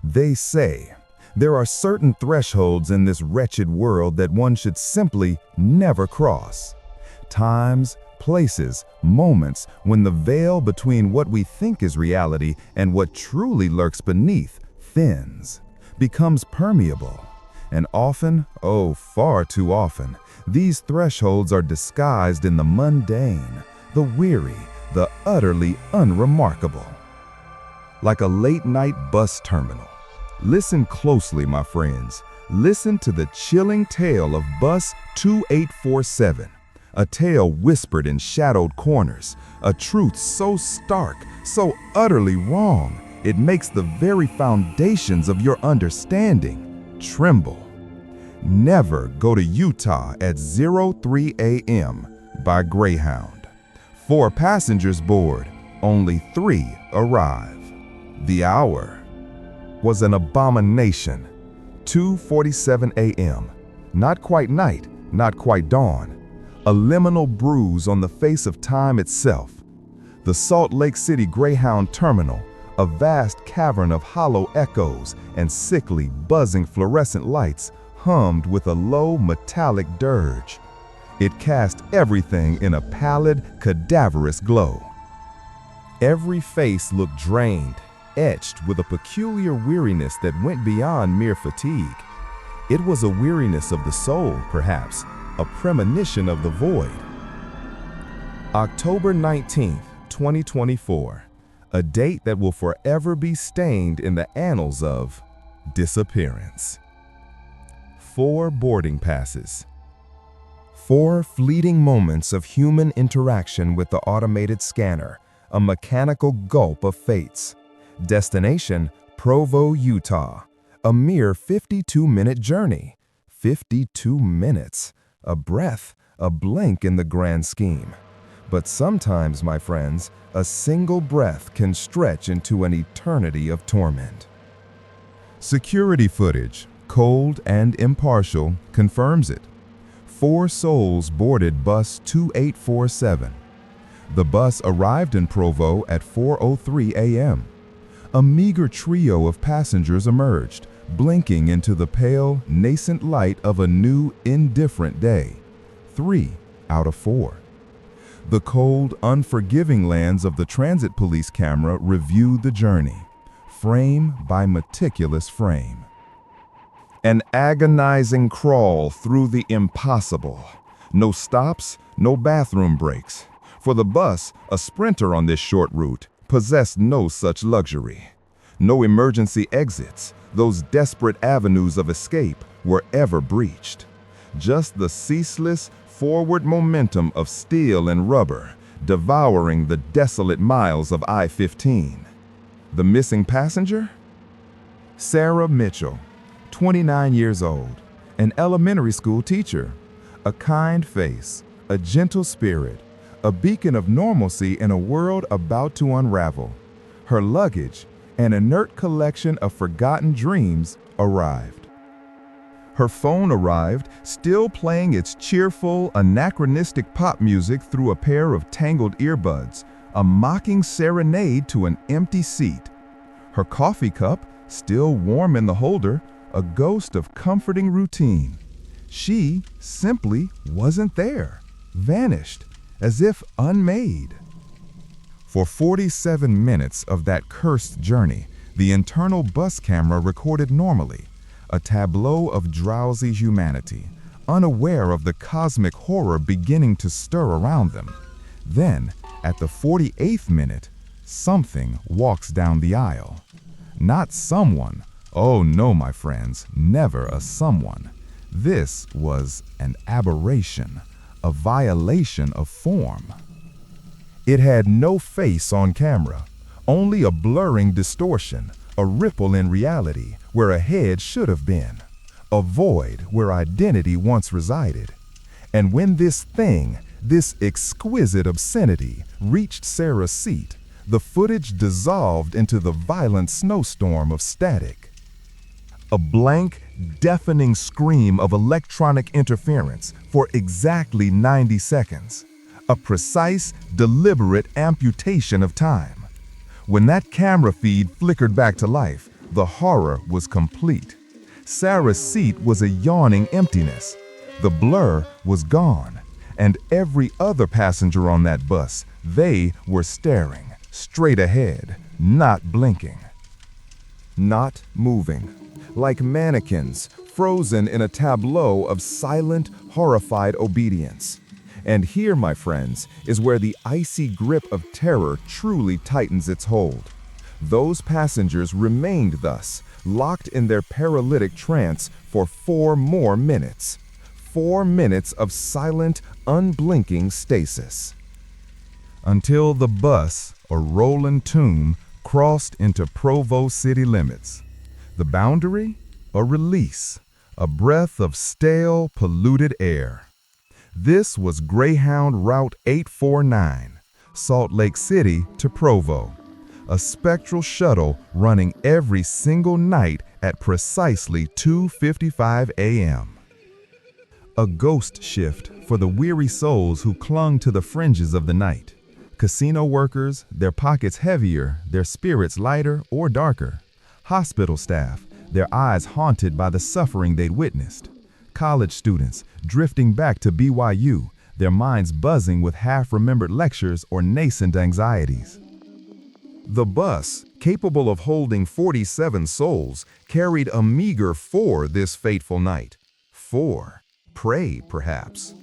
They say there are certain thresholds in this wretched world that one should simply never cross. Times, places, moments when the veil between what we think is reality and what truly lurks beneath thins, becomes permeable. And often, oh, far too often, these thresholds are disguised in the mundane, the weary, the utterly unremarkable. Like a late-night bus terminal. Listen closely, my friends. Listen to the chilling tale of Bus 2847, a tale whispered in shadowed corners, a truth so stark, so utterly wrong, it makes the very foundations of your understanding tremble. Never go to Utah at 03 a.m. by Greyhound. 4 passengers board, only 3 arrive. The hour was an abomination. 2:47 a.m. Not quite night, not quite dawn. A liminal bruise on the face of time itself. The Salt Lake City Greyhound Terminal, a vast cavern of hollow echoes and sickly, buzzing fluorescent lights, hummed with a low metallic dirge. It cast everything in a pallid, cadaverous glow. Every face looked drained, etched with a peculiar weariness that went beyond mere fatigue. It was a weariness of the soul, perhaps, a premonition of the void. October 19th, 2024, a date that will forever be stained in the annals of disappearance. 4 boarding passes. 4 fleeting moments of human interaction with the automated scanner, a mechanical gulp of fates. Destination, Provo, Utah. A mere 52-minute journey. 52 minutes. A breath, a blink in the grand scheme. But sometimes, my friends, a single breath can stretch into an eternity of torment. Security footage, cold and impartial, confirms it. 4 souls boarded Bus 2847. The bus arrived in Provo at 4:03 a.m. A meager trio of passengers emerged, blinking into the pale, nascent light of a new, indifferent day. 3 out of 4. The cold, unforgiving lens of the transit police camera reviewed the journey, frame by meticulous frame. An agonizing crawl through the impossible. No stops, no bathroom breaks. For the bus, a sprinter on this short route, possessed no such luxury. No emergency exits, those desperate avenues of escape, were ever breached. Just the ceaseless, forward momentum of steel and rubber, devouring the desolate miles of I-15. The missing passenger? Sarah Mitchell, 29 years old, an elementary school teacher. A kind face, a gentle spirit, a beacon of normalcy in a world about to unravel. Her luggage, an inert collection of forgotten dreams, arrived. Her phone arrived, still playing its cheerful, anachronistic pop music through a pair of tangled earbuds, a mocking serenade to an empty seat. Her coffee cup, still warm in the holder, a ghost of comforting routine. She simply wasn't there, vanished, as if unmade. For 47 minutes of that cursed journey, the internal bus camera recorded normally, a tableau of drowsy humanity, unaware of the cosmic horror beginning to stir around them. Then, at the 48th minute, something walks down the aisle. Not someone. Oh no, my friends, never a someone. This was an aberration, a violation of form. It had no face on camera, only a blurring distortion, a ripple in reality where a head should have been, a void where identity once resided. And when this thing, this exquisite obscenity, reached Sarah's seat, the footage dissolved into the violent snowstorm of static. A blank, deafening scream of electronic interference for exactly 90 seconds. A precise, deliberate amputation of time. When that camera feed flickered back to life, The horror was complete. Sarah's seat was a yawning emptiness. The blur was gone, and every other passenger on that bus, they were staring straight ahead, not blinking, not moving, like mannequins frozen in a tableau of silent, horrified obedience. And here, my friends, is where the icy grip of terror truly tightens its hold. Those passengers remained thus, locked in their paralytic trance for 4 more minutes. 4 minutes of silent, unblinking stasis. Until the bus, a rolling tomb, crossed into Provo city limits. The boundary? A release, a breath of stale, polluted air. This was Greyhound Route 849, Salt Lake City to Provo, a spectral shuttle running every single night at precisely 2:55 a.m. A ghost shift for the weary souls who clung to the fringes of the night. Casino workers, their pockets heavier, their spirits lighter or darker. Hospital staff, their eyes haunted by the suffering they'd witnessed. College students, drifting back to BYU, their minds buzzing with half-remembered lectures or nascent anxieties. The bus, capable of holding 47 souls, carried a meager 4 this fateful night. 4. Prey, perhaps.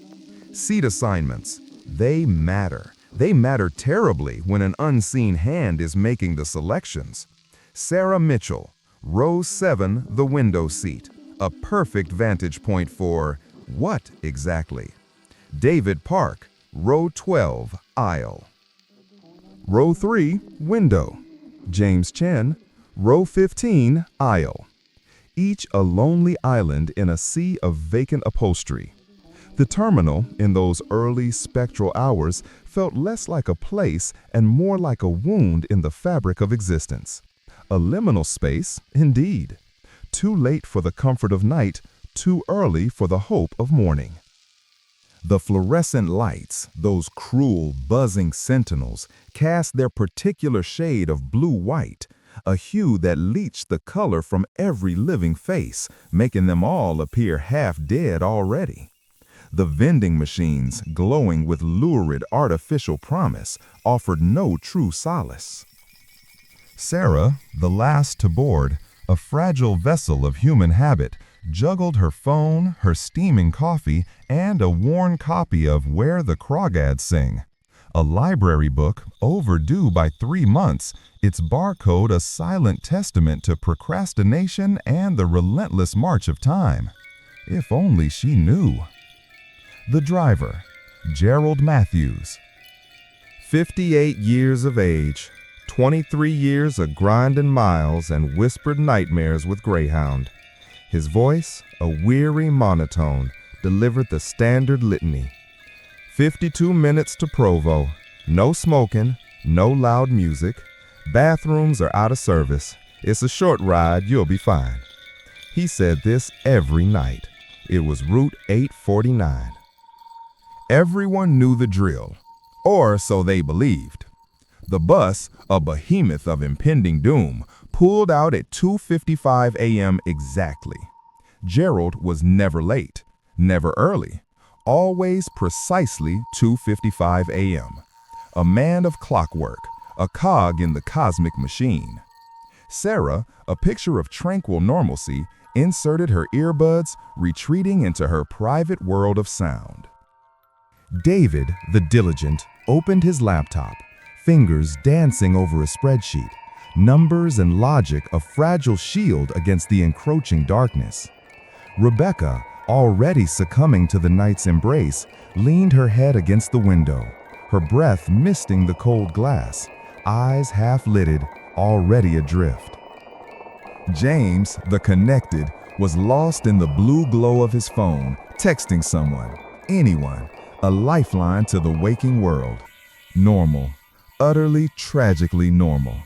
Seat assignments. They matter. They matter terribly when an unseen hand is making the selections. Sarah Mitchell, row 7, the window seat. A perfect vantage point for what exactly? David Park, row 12, aisle. Row 3, window. James Chen, row 15, aisle. Each a lonely island in a sea of vacant upholstery. The terminal, in those early spectral hours, felt less like a place and more like a wound in the fabric of existence. A liminal space, indeed. Too late for the comfort of night, too early for the hope of morning. The fluorescent lights, those cruel, buzzing sentinels, cast their particular shade of blue-white, a hue that leached the color from every living face, making them all appear half dead already. The vending machines, glowing with lurid artificial promise, offered no true solace. Sarah, the last to board, a fragile vessel of human habit, juggled her phone, her steaming coffee, and a worn copy of Where the Crawdads Sing. A library book, overdue by 3 months, its barcode a silent testament to procrastination and the relentless march of time. If only she knew. The driver, Gerald Matthews. 58 years of age, 23 years of grinding miles and whispered nightmares with Greyhound. His voice, a weary monotone, delivered the standard litany. 52 minutes to Provo. No smoking, no loud music. Bathrooms are out of service. It's a short ride, you'll be fine. He said this every night. It was Route 849. Everyone knew the drill, or so they believed. The bus, a behemoth of impending doom, pulled out at 2:55 a.m. exactly. Gerald was never late, never early, always precisely 2:55 a.m. A man of clockwork, a cog in the cosmic machine. Sarah, a picture of tranquil normalcy, inserted her earbuds, retreating into her private world of sound. David, the diligent, opened his laptop, fingers dancing over a spreadsheet, numbers and logic a fragile shield against the encroaching darkness. Rebecca, already succumbing to the night's embrace, leaned her head against the window, her breath misting the cold glass, eyes half-lidded, already adrift. James, the connected, was lost in the blue glow of his phone, texting someone, anyone, a lifeline to the waking world. Normal, utterly, tragically normal.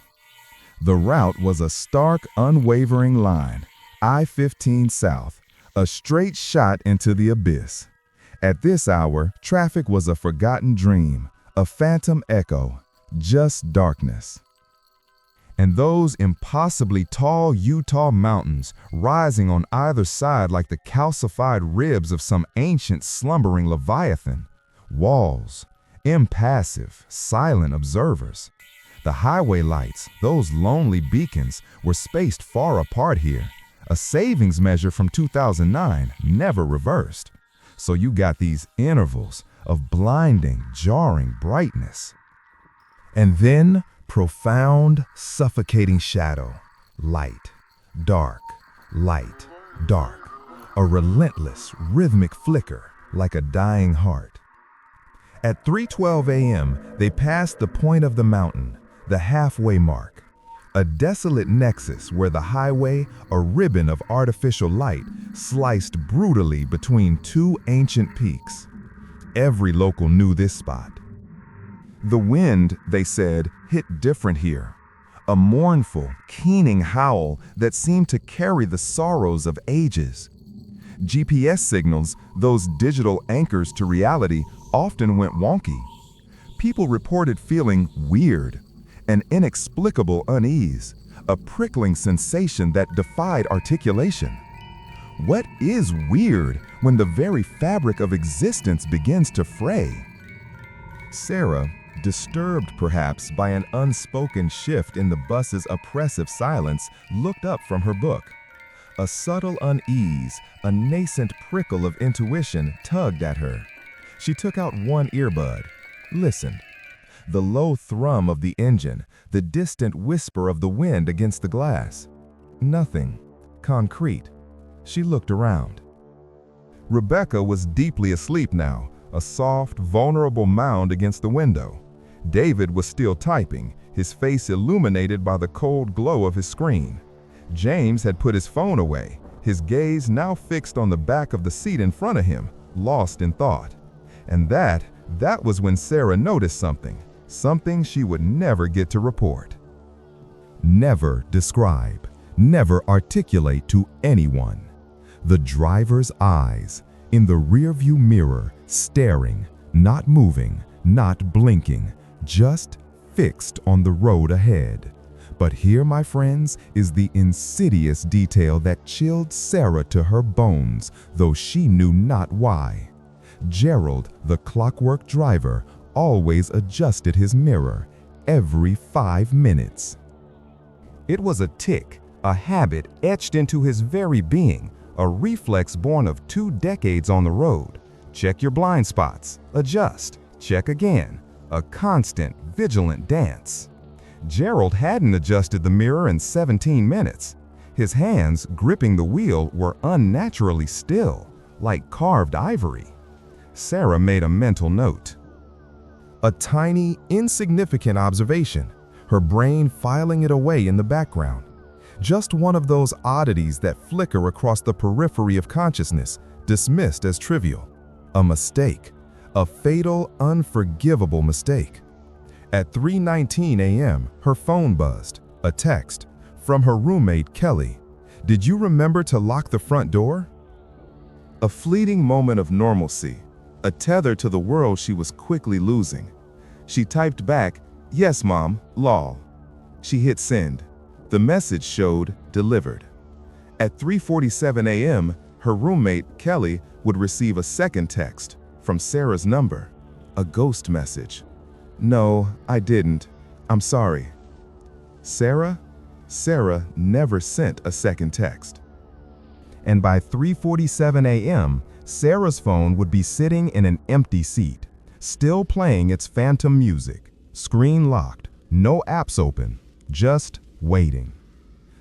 The route was a stark, unwavering line, I-15 South, a straight shot into the abyss. At this hour, traffic was a forgotten dream, a phantom echo, just darkness. And those impossibly tall Utah mountains rising on either side like the calcified ribs of some ancient slumbering leviathan. Walls, impassive, silent observers. The highway lights, those lonely beacons, were spaced far apart here. A savings measure from 2009, never reversed. So you got these intervals of blinding, jarring brightness. And then profound, suffocating shadow. Light, dark, light, dark. A relentless, rhythmic flicker like a dying heart. At 3:12 a.m., they passed the point of the mountain, the halfway mark. A desolate nexus where the highway, a ribbon of artificial light, sliced brutally between two ancient peaks. Every local knew this spot. The wind, they said, hit different here. A mournful, keening howl that seemed to carry the sorrows of ages. GPS signals, those digital anchors to reality, often went wonky. People reported feeling weird, an inexplicable unease, a prickling sensation that defied articulation. What is weird when the very fabric of existence begins to fray? Sarah, disturbed perhaps by an unspoken shift in the bus's oppressive silence, looked up from her book. A subtle unease, a nascent prickle of intuition tugged at her. She took out one earbud, listened. The low thrum of the engine, the distant whisper of the wind against the glass. Nothing concrete. She looked around. Rebecca was deeply asleep now, a soft, vulnerable mound against the window. David was still typing, his face illuminated by the cold glow of his screen. James had put his phone away, his gaze now fixed on the back of the seat in front of him, lost in thought. And that was when Sarah noticed something she would never get to report. Never describe, never articulate to anyone. The driver's eyes, in the rearview mirror, staring, not moving, not blinking, just fixed on the road ahead. But here, my friends, is the insidious detail that chilled Sarah to her bones, though she knew not why. Gerald, the clockwork driver, always adjusted his mirror every 5 minutes. It was a tic, a habit etched into his very being, a reflex born of 2 decades on the road. Check your blind spots, adjust, check again, a constant, vigilant dance. Gerald hadn't adjusted the mirror in 17 minutes. His hands, gripping the wheel, were unnaturally still, like carved ivory. Sarah made a mental note. A tiny, insignificant observation, her brain filing it away in the background. Just one of those oddities that flicker across the periphery of consciousness, dismissed as trivial. A mistake, a fatal, unforgivable mistake. At 3:19 a.m., her phone buzzed, a text, from her roommate, Kelly. "Did you remember to lock the front door?" A fleeting moment of normalcy, a tether to the world she was quickly losing. She typed back, "Yes, Mom, lol." She hit send. The message showed delivered. At 3:47 a.m., her roommate, Kelly, would receive a second text from Sarah's number, a ghost message. "No, I didn't. I'm sorry." Sarah never sent a second text. And by 3:47 a.m., Sarah's phone would be sitting in an empty seat, still playing its phantom music, screen locked, no apps open, just waiting.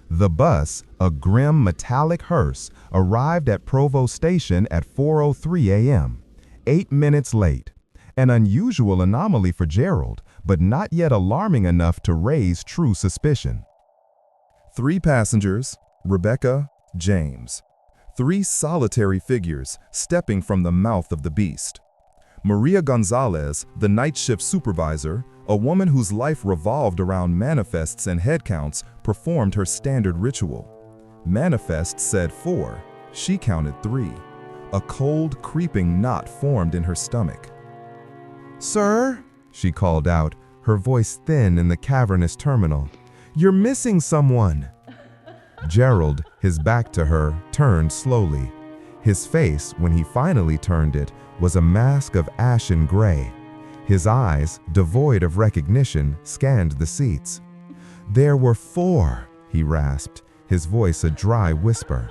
The bus, a grim metallic hearse, arrived at Provo Station at 4:03 a.m., 8 minutes late. An unusual anomaly for Gerald, but not yet alarming enough to raise true suspicion. 3 passengers, Rebecca, James. 3 solitary figures stepping from the mouth of the beast. Maria Gonzalez, the night shift supervisor, a woman whose life revolved around manifests and head counts, performed her standard ritual. Manifest said 4, she counted 3. A cold, creeping knot formed in her stomach. "Sir," she called out, her voice thin in the cavernous terminal, "You're missing someone." Gerald, his back to her, turned slowly. His face, when he finally turned it, was a mask of ashen gray. His eyes, devoid of recognition, scanned the seats. "There were 4, he rasped, his voice a dry whisper.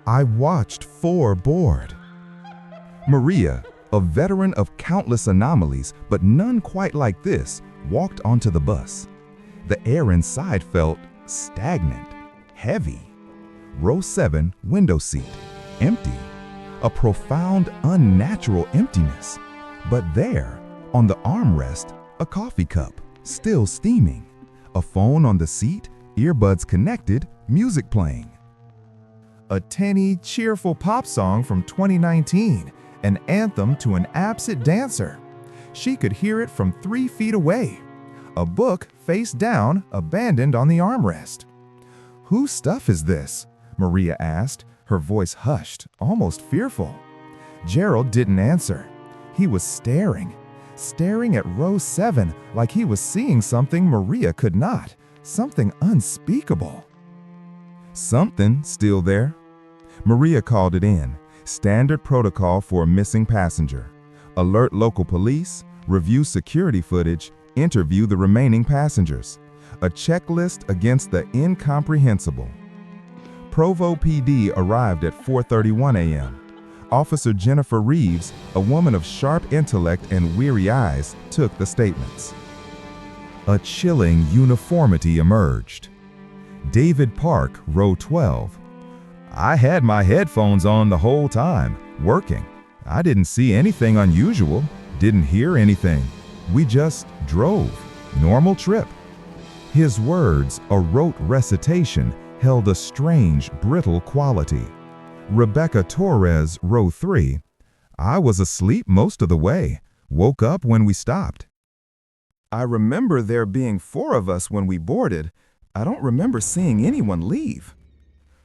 "I watched 4 board." Maria, a veteran of countless anomalies, but none quite like this, walked onto the bus. The air inside felt stagnant, heavy. Row 7, window seat, empty. A profound, unnatural emptiness. But there, on the armrest, a coffee cup, still steaming. A phone on the seat, earbuds connected, music playing. A tinny, cheerful pop song from 2019, an anthem to an absent dancer. She could hear it from 3 feet away. A book face down, abandoned on the armrest. "Whose stuff is this?" Maria asked, her voice hushed, almost fearful. Gerald didn't answer. He was staring at row 7 like he was seeing something Maria could not, something unspeakable. "Something still there?" Maria called it in. Standard protocol for a missing passenger. Alert local police, review security footage, interview the remaining passengers. A checklist against the incomprehensible. Provo PD arrived at 4:31 a.m. Officer Jennifer Reeves, a woman of sharp intellect and weary eyes, took the statements. A chilling uniformity emerged. David Park, row 12. "I had my headphones on the whole time, working. I didn't see anything unusual, didn't hear anything. We just drove. Normal trip." His words, a rote recitation, held a strange, brittle quality. Rebecca Torres, row 3. "I was asleep most of the way. Woke up when we stopped. I remember there being 4 of us when we boarded. I don't remember seeing anyone leave."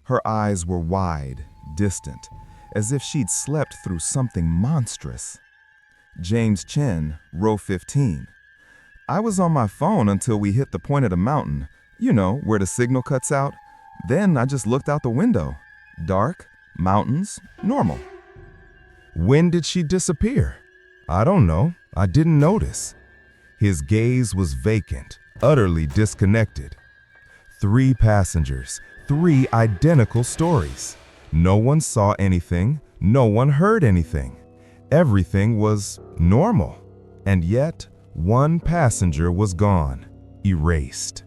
Her eyes were wide, distant, as if she'd slept through something monstrous. James Chen, row 15. "I was on my phone until we hit the point of the mountain, you know, where the signal cuts out. Then I just looked out the window. Dark, mountains, normal." "When did she disappear?" "I don't know. I didn't notice." His gaze was vacant, utterly disconnected. 3 passengers, 3 identical stories. No one saw anything, no one heard anything. Everything was normal. And yet, 1 passenger was gone, erased.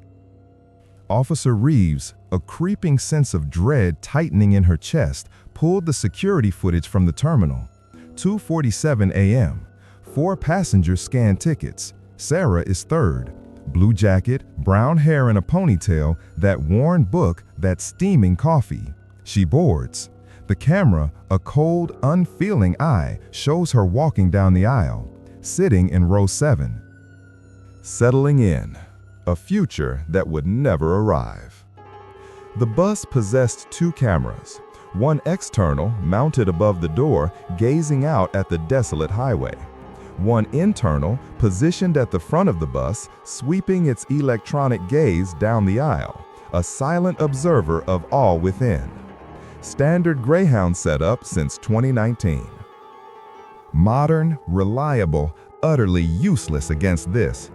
Officer Reeves, a creeping sense of dread tightening in her chest, pulled the security footage from the terminal. 2:47 a.m. 4 passengers scanned tickets. Sarah is 3rd. Blue jacket, brown hair in a ponytail, that worn book, that steaming coffee. She boards. The camera, a cold, unfeeling eye, shows her walking down the aisle, sitting in row 7. Settling in, a future that would never arrive. The bus possessed 2 cameras, one external mounted above the door, gazing out at the desolate highway. One internal, positioned at the front of the bus, sweeping its electronic gaze down the aisle, a silent observer of all within. Standard Greyhound setup since 2019. Modern, reliable, utterly useless against this.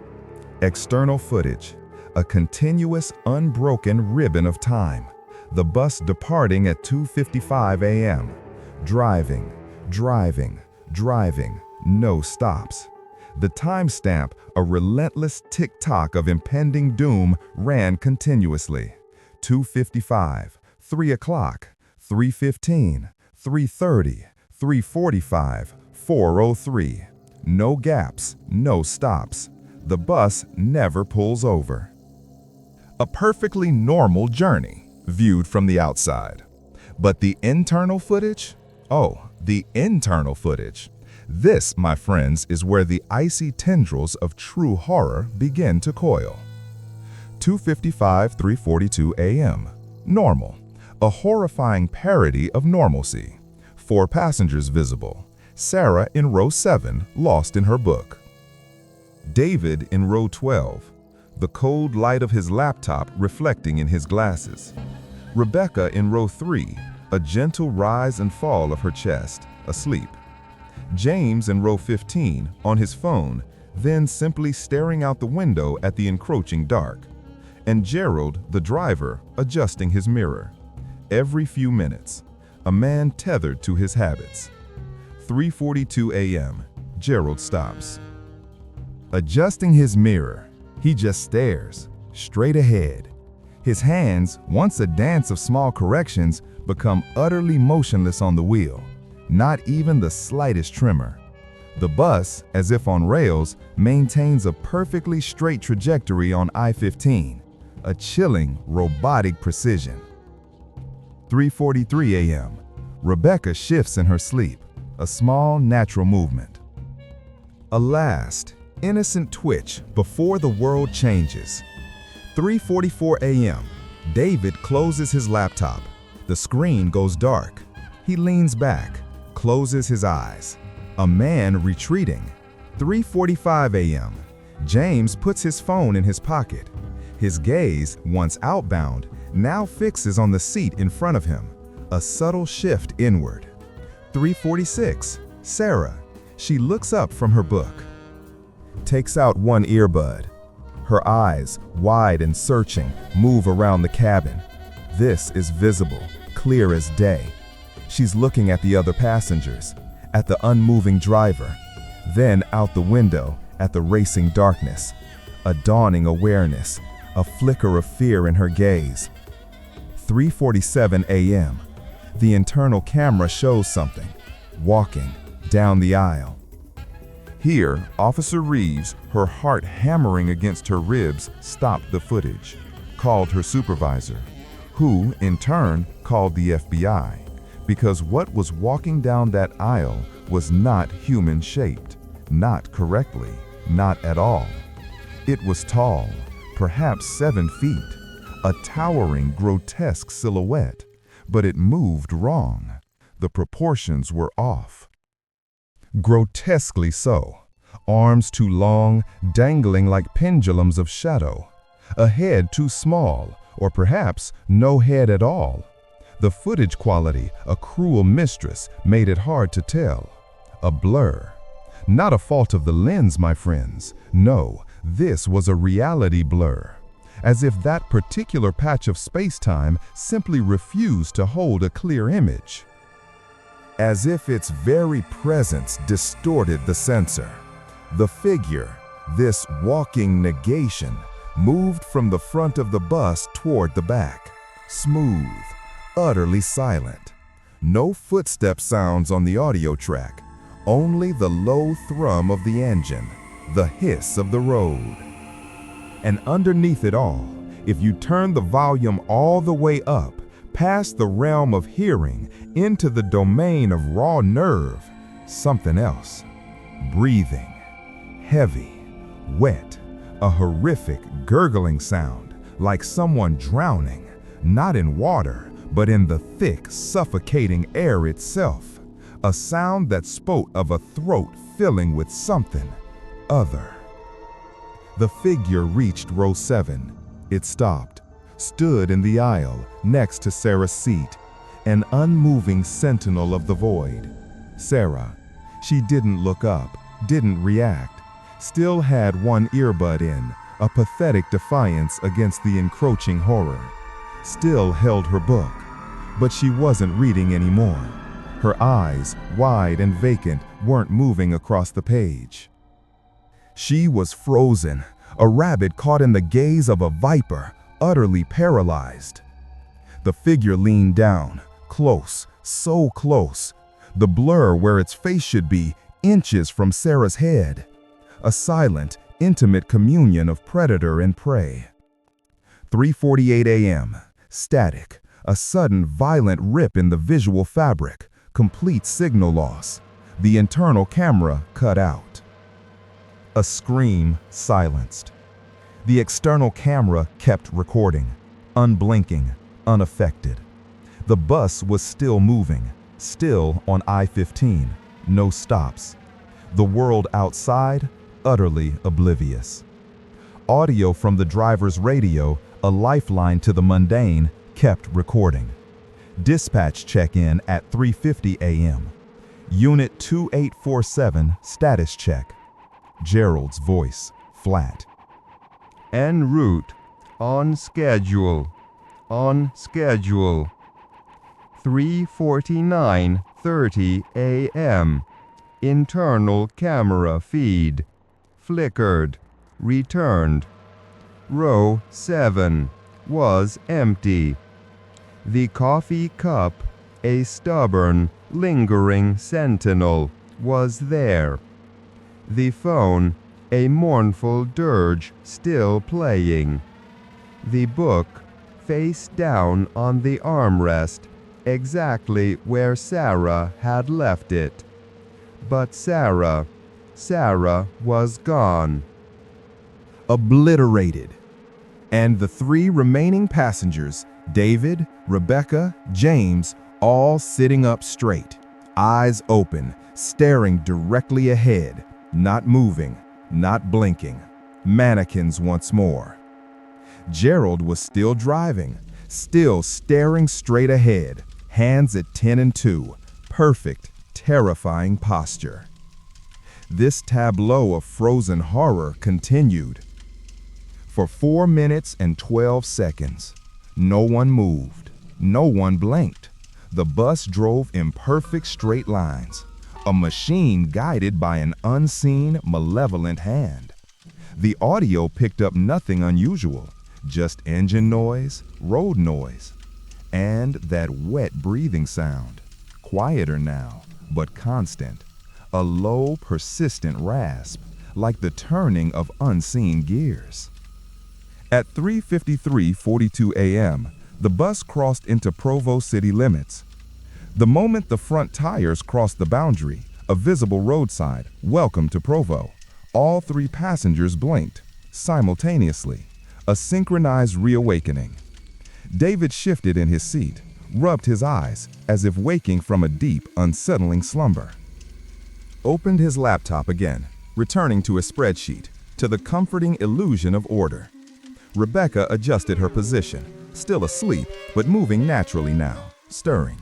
External footage, a continuous, unbroken ribbon of time. The bus departing at 2:55 a.m. Driving, driving, driving. No stops. The timestamp, a relentless tick-tock of impending doom, ran continuously. 2:55, 3 o'clock, 3:15, 3:30, 3:45, 4:03. No gaps, no stops. The bus never pulls over. A perfectly normal journey, viewed from the outside. But the internal footage? Oh, the internal footage. This, my friends, is where the icy tendrils of true horror begin to coil. 2:55, 3:42 a.m. Normal. A horrifying parody of normalcy. 4 passengers visible. Sarah in row 7, lost in her book. David in row 12. the cold light of his laptop reflecting in his glasses. Rebecca in row 3, a gentle rise and fall of her chest, asleep. James in row 15, on his phone, then simply staring out the window at the encroaching dark. And Gerald, the driver, adjusting his mirror. Every few minutes, a man tethered to his habits. 3:42 a.m., Gerald stops. Adjusting his mirror, he just stares, straight ahead. His hands, once a dance of small corrections, become utterly motionless on the wheel, not even the slightest tremor. The bus, as if on rails, maintains a perfectly straight trajectory on I-15, a chilling, robotic precision. 3:43 a.m., Rebecca shifts in her sleep, a small, natural movement. A last, innocent twitch before the world changes. 3:44 a.m., David closes his laptop. The screen goes dark. He leans back, closes his eyes. A man retreating. 3:45 a.m., James puts his phone in his pocket. His gaze, once outbound, now fixes on the seat in front of him, a subtle shift inward. 3:46, Sarah. She looks up from her book. Takes out one earbud. Her eyes, wide and searching, move around the cabin. This is visible, clear as day. She's looking at the other passengers, at the unmoving driver, then out the window at the racing darkness. A dawning awareness, a flicker of fear in her gaze. 3:47 a.m. The internal camera shows something, walking down the aisle. Here, Officer Reeves, her heart hammering against her ribs, stopped the footage, called her supervisor, who, in turn, called the FBI, because what was walking down that aisle was not human-shaped, not correctly, not at all. It was tall, perhaps 7 feet, a towering, grotesque silhouette, but it moved wrong. The proportions were off. Grotesquely so. Arms too long, dangling like pendulums of shadow. A head too small, or perhaps no head at all. The footage quality, a cruel mistress, made it hard to tell. A blur. Not a fault of the lens, my friends. No, this was a reality blur. As if that particular patch of space-time simply refused to hold a clear image. As if its very presence distorted the sensor. The figure, this walking negation, moved from the front of the bus toward the back. Smooth, utterly silent. No footstep sounds on the audio track, only the low thrum of the engine, the hiss of the road. And underneath it all, if you turn the volume all the way up, past the realm of hearing, into the domain of raw nerve, something else. Breathing, heavy, wet, a horrific gurgling sound, like someone drowning, not in water, but in the thick, suffocating air itself. A sound that spoke of a throat filling with something other. The figure reached row 7. It stopped, stood in the aisle next to Sarah's seat, an unmoving sentinel of the void. Sarah, she didn't look up, didn't react, still had one earbud in, a pathetic defiance against the encroaching horror. Still held her book, but she wasn't reading anymore. Her eyes, wide and vacant, weren't moving across the page. She was frozen, a rabbit caught in the gaze of a viper, utterly paralyzed. The figure leaned down, close, so close. The blur where its face should be, inches from Sarah's head. A silent, intimate communion of predator and prey. 3:48 a.m. Static, a sudden violent rip in the visual fabric, complete signal loss. The internal camera cut out. A scream silenced. The external camera kept recording, unblinking, unaffected. The bus was still moving, still on I-15, no stops. The world outside, utterly oblivious. Audio from the driver's radio, a lifeline to the mundane, kept recording. Dispatch check-in at 3:50 a.m. Unit 2847 status check. Gerald's voice, flat. En route. On schedule. On schedule. 3:49:30 a.m. Internal camera feed. Flickered. Returned. Row 7 was empty. The coffee cup, a stubborn, lingering sentinel, was there. The phone, a mournful dirge still playing. The book, face down on the armrest, exactly where Sarah had left it. But Sarah was gone. Obliterated. And the three remaining passengers, David, Rebecca, James, all sitting up straight, eyes open, staring directly ahead, not moving, not blinking. Mannequins once more. Gerald was still driving, still staring straight ahead, hands at 10 and 2, perfect, terrifying posture. This tableau of frozen horror continued. For 4 minutes and 12 seconds, no one moved, no one blinked. The bus drove in perfect straight lines, a machine guided by an unseen, malevolent hand. The audio picked up nothing unusual, just engine noise, road noise, and that wet breathing sound, quieter now, but constant, a low, persistent rasp, like the turning of unseen gears. At 3:53:42 a.m., the bus crossed into Provo city limits. The moment the front tires crossed the boundary, a visible roadside, "Welcome to Provo," all three passengers blinked, simultaneously, a synchronized reawakening. David shifted in his seat, rubbed his eyes as if waking from a deep, unsettling slumber. Opened his laptop again, returning to a spreadsheet, to the comforting illusion of order. Rebecca adjusted her position, still asleep, but moving naturally now, stirring.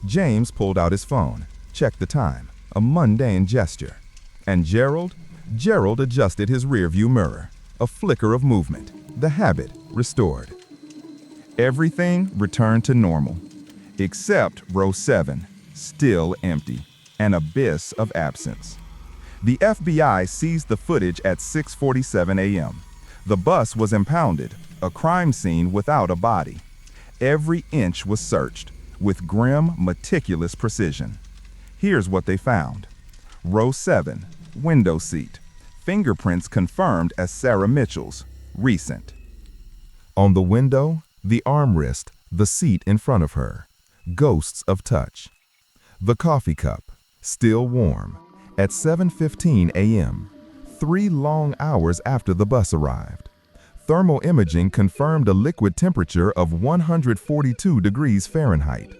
James pulled out his phone, checked the time, a mundane gesture. And Gerald adjusted his rearview mirror, a flicker of movement, the habit restored. Everything returned to normal, except row 7, still empty, an abyss of absence. The FBI seized the footage at 6:47 a.m. The bus was impounded, a crime scene without a body. Every inch was searched, with grim, meticulous precision. Here's what they found. Row 7, window seat. Fingerprints confirmed as Sarah Mitchell's, recent. On the window, the armrest, the seat in front of her. Ghosts of touch. The coffee cup, still warm, at 7:15 a.m., 3 long hours after the bus arrived. Thermal imaging confirmed a liquid temperature of 142 degrees Fahrenheit.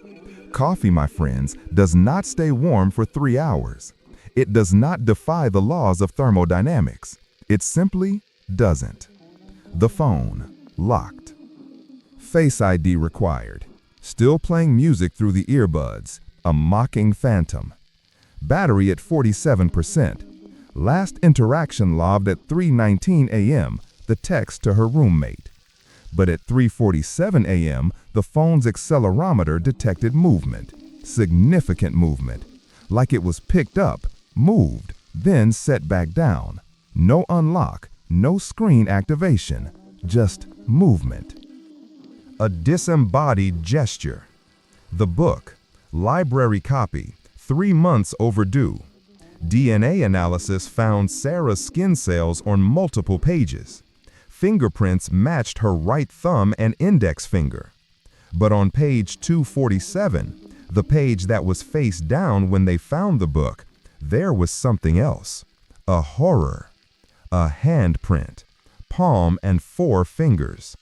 Coffee, my friends, does not stay warm for 3 hours. It does not defy the laws of thermodynamics. It simply doesn't. The phone, locked. Face ID required. Still playing music through the earbuds, a mocking phantom. Battery at 47%. Last interaction logged at 3:19 a.m., the text to her roommate. But at 3:47 a.m., the phone's accelerometer detected movement, significant movement, like it was picked up, moved, then set back down. No unlock, no screen activation, just movement. A disembodied gesture. The book, library copy, 3 months overdue. DNA analysis found Sarah's skin cells on multiple pages. Fingerprints matched her right thumb and index finger. But on page 247, the page that was face down when they found the book, there was something else. A horror. A handprint. Palm and 4 fingers.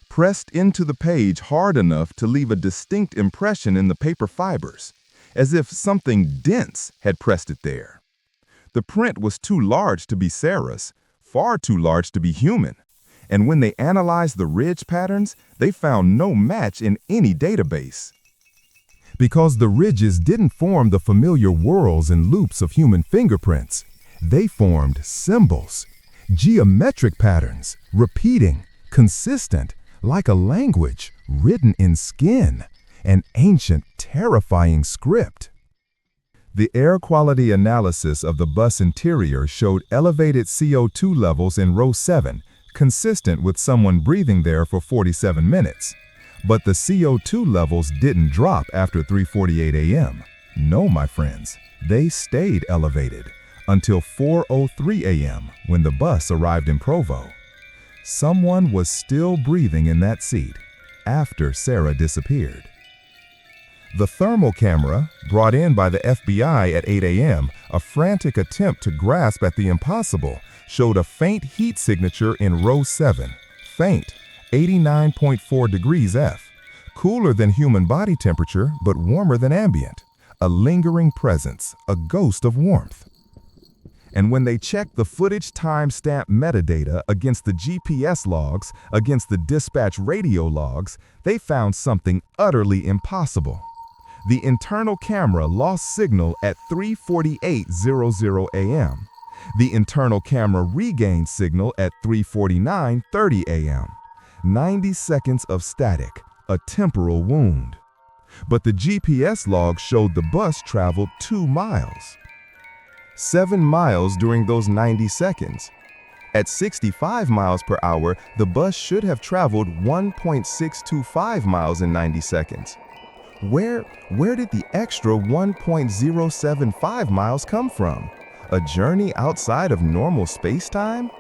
Pressed into the page hard enough to leave a distinct impression in the paper fibers, as if something dense had pressed it there. The print was too large to be Sarah's, far too large to be human. And when they analyzed the ridge patterns, they found no match in any database. Because the ridges didn't form the familiar whorls and loops of human fingerprints, they formed symbols, geometric patterns, repeating, consistent, like a language written in skin, an ancient, terrifying script. The air quality analysis of the bus interior showed elevated CO2 levels in row 7, consistent with someone breathing there for 47 minutes. But the CO2 levels didn't drop after 3:48 a.m. No, my friends, they stayed elevated until 4:03 a.m. when the bus arrived in Provo. Someone was still breathing in that seat after Sarah disappeared. The thermal camera, brought in by the FBI at 8 a.m., a frantic attempt to grasp at the impossible, showed a faint heat signature in row 7. Faint, 89.4 degrees F. Cooler than human body temperature, but warmer than ambient. A lingering presence, a ghost of warmth. And when they checked the footage timestamp metadata against the GPS logs, against the dispatch radio logs, they found something utterly impossible. The internal camera lost signal at 3:48:00 a.m. The internal camera regained signal at 3:49:30 a.m. 90 seconds of static, a temporal wound. But the GPS log showed the bus traveled 2 miles. 7 miles during those 90 seconds. At 65 miles per hour, the bus should have traveled 1.625 miles in 90 seconds. Where did the extra 1.075 miles come from? A journey outside of normal space-time?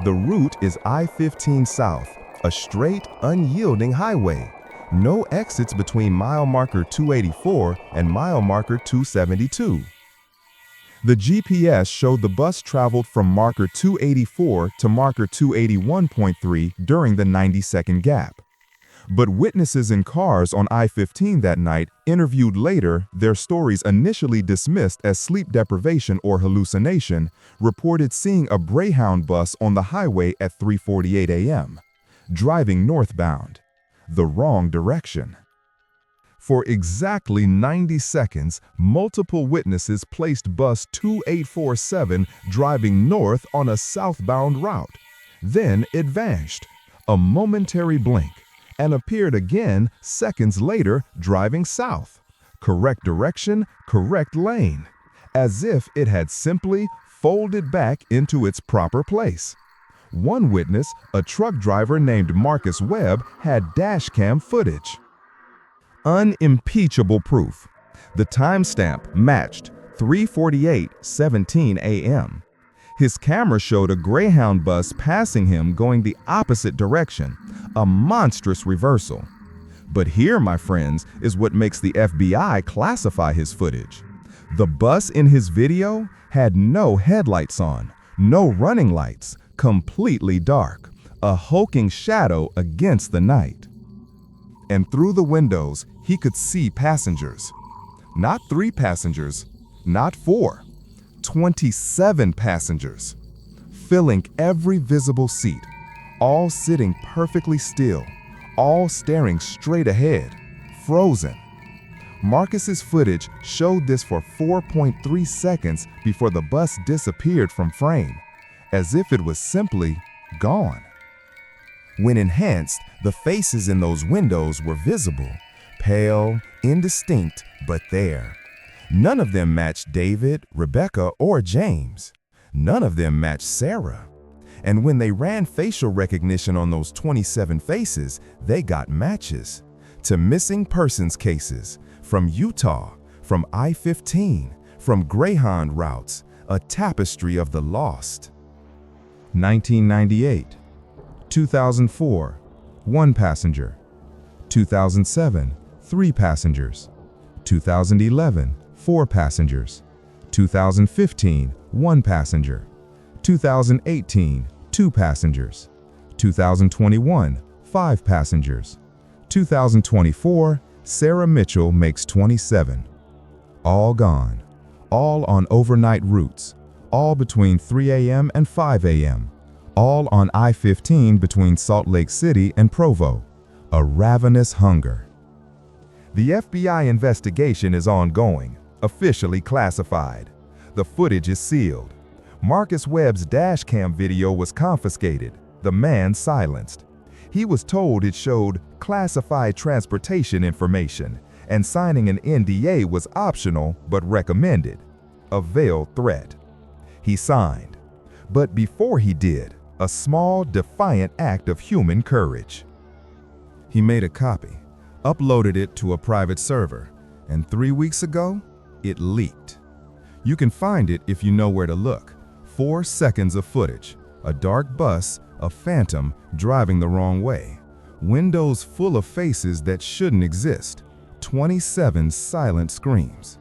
The route is I-15 South, a straight, unyielding highway. No exits between mile marker 284 and mile marker 272. The GPS showed the bus traveled from marker 284 to marker 281.3 during the 90-second gap. But witnesses in cars on I-15 that night, interviewed later, their stories initially dismissed as sleep deprivation or hallucination, reported seeing a Greyhound bus on the highway at 3:48 a.m., driving northbound, the wrong direction. For exactly 90 seconds, multiple witnesses placed bus 2847 driving north on a southbound route. Then it vanished, a momentary blink, and appeared again seconds later driving south. Correct direction, correct lane, as if it had simply folded back into its proper place. One witness, a truck driver named Marcus Webb, had dashcam footage. Unimpeachable proof. The timestamp matched 3:48:17 a.m. His camera showed a Greyhound bus passing him going the opposite direction, a monstrous reversal. But here, my friends, is what makes the FBI classify his footage. The bus in his video had no headlights on, no running lights, completely dark, a hulking shadow against the night. And through the windows, he could see passengers. Not 3 passengers, not 4. 27 passengers, filling every visible seat, all sitting perfectly still, all staring straight ahead, frozen. Marcus's footage showed this for 4.3 seconds before the bus disappeared from frame, as if it was simply gone. When enhanced, the faces in those windows were visible, pale, indistinct, but there. None of them matched David, Rebecca, or James. None of them matched Sarah. And when they ran facial recognition on those 27 faces, they got matches to missing persons cases from Utah, from I-15, from Greyhound routes, a tapestry of the lost. 1998, 2004, 1 passenger. 2007, 3 passengers. 2011, 4 passengers. 2015, 1 passenger. 2018, 2 passengers. 2021, 5 passengers. 2024, Sarah Mitchell makes 27. All gone, all on overnight routes, all between 3 a.m. and 5 a.m. all on I-15 between Salt Lake City and Provo. A ravenous hunger. The FBI investigation is ongoing, officially classified. The footage is sealed. Marcus Webb's dashcam video was confiscated, the man silenced. He was told it showed classified transportation information, and signing an NDA was optional but recommended. A veiled threat. He signed. But before he did, a small, defiant act of human courage. He made a copy, uploaded it to a private server, and 3 weeks ago, it leaked. You can find it if you know where to look. 4 seconds of footage, a dark bus, a phantom driving the wrong way, windows full of faces that shouldn't exist, 27 silent screams.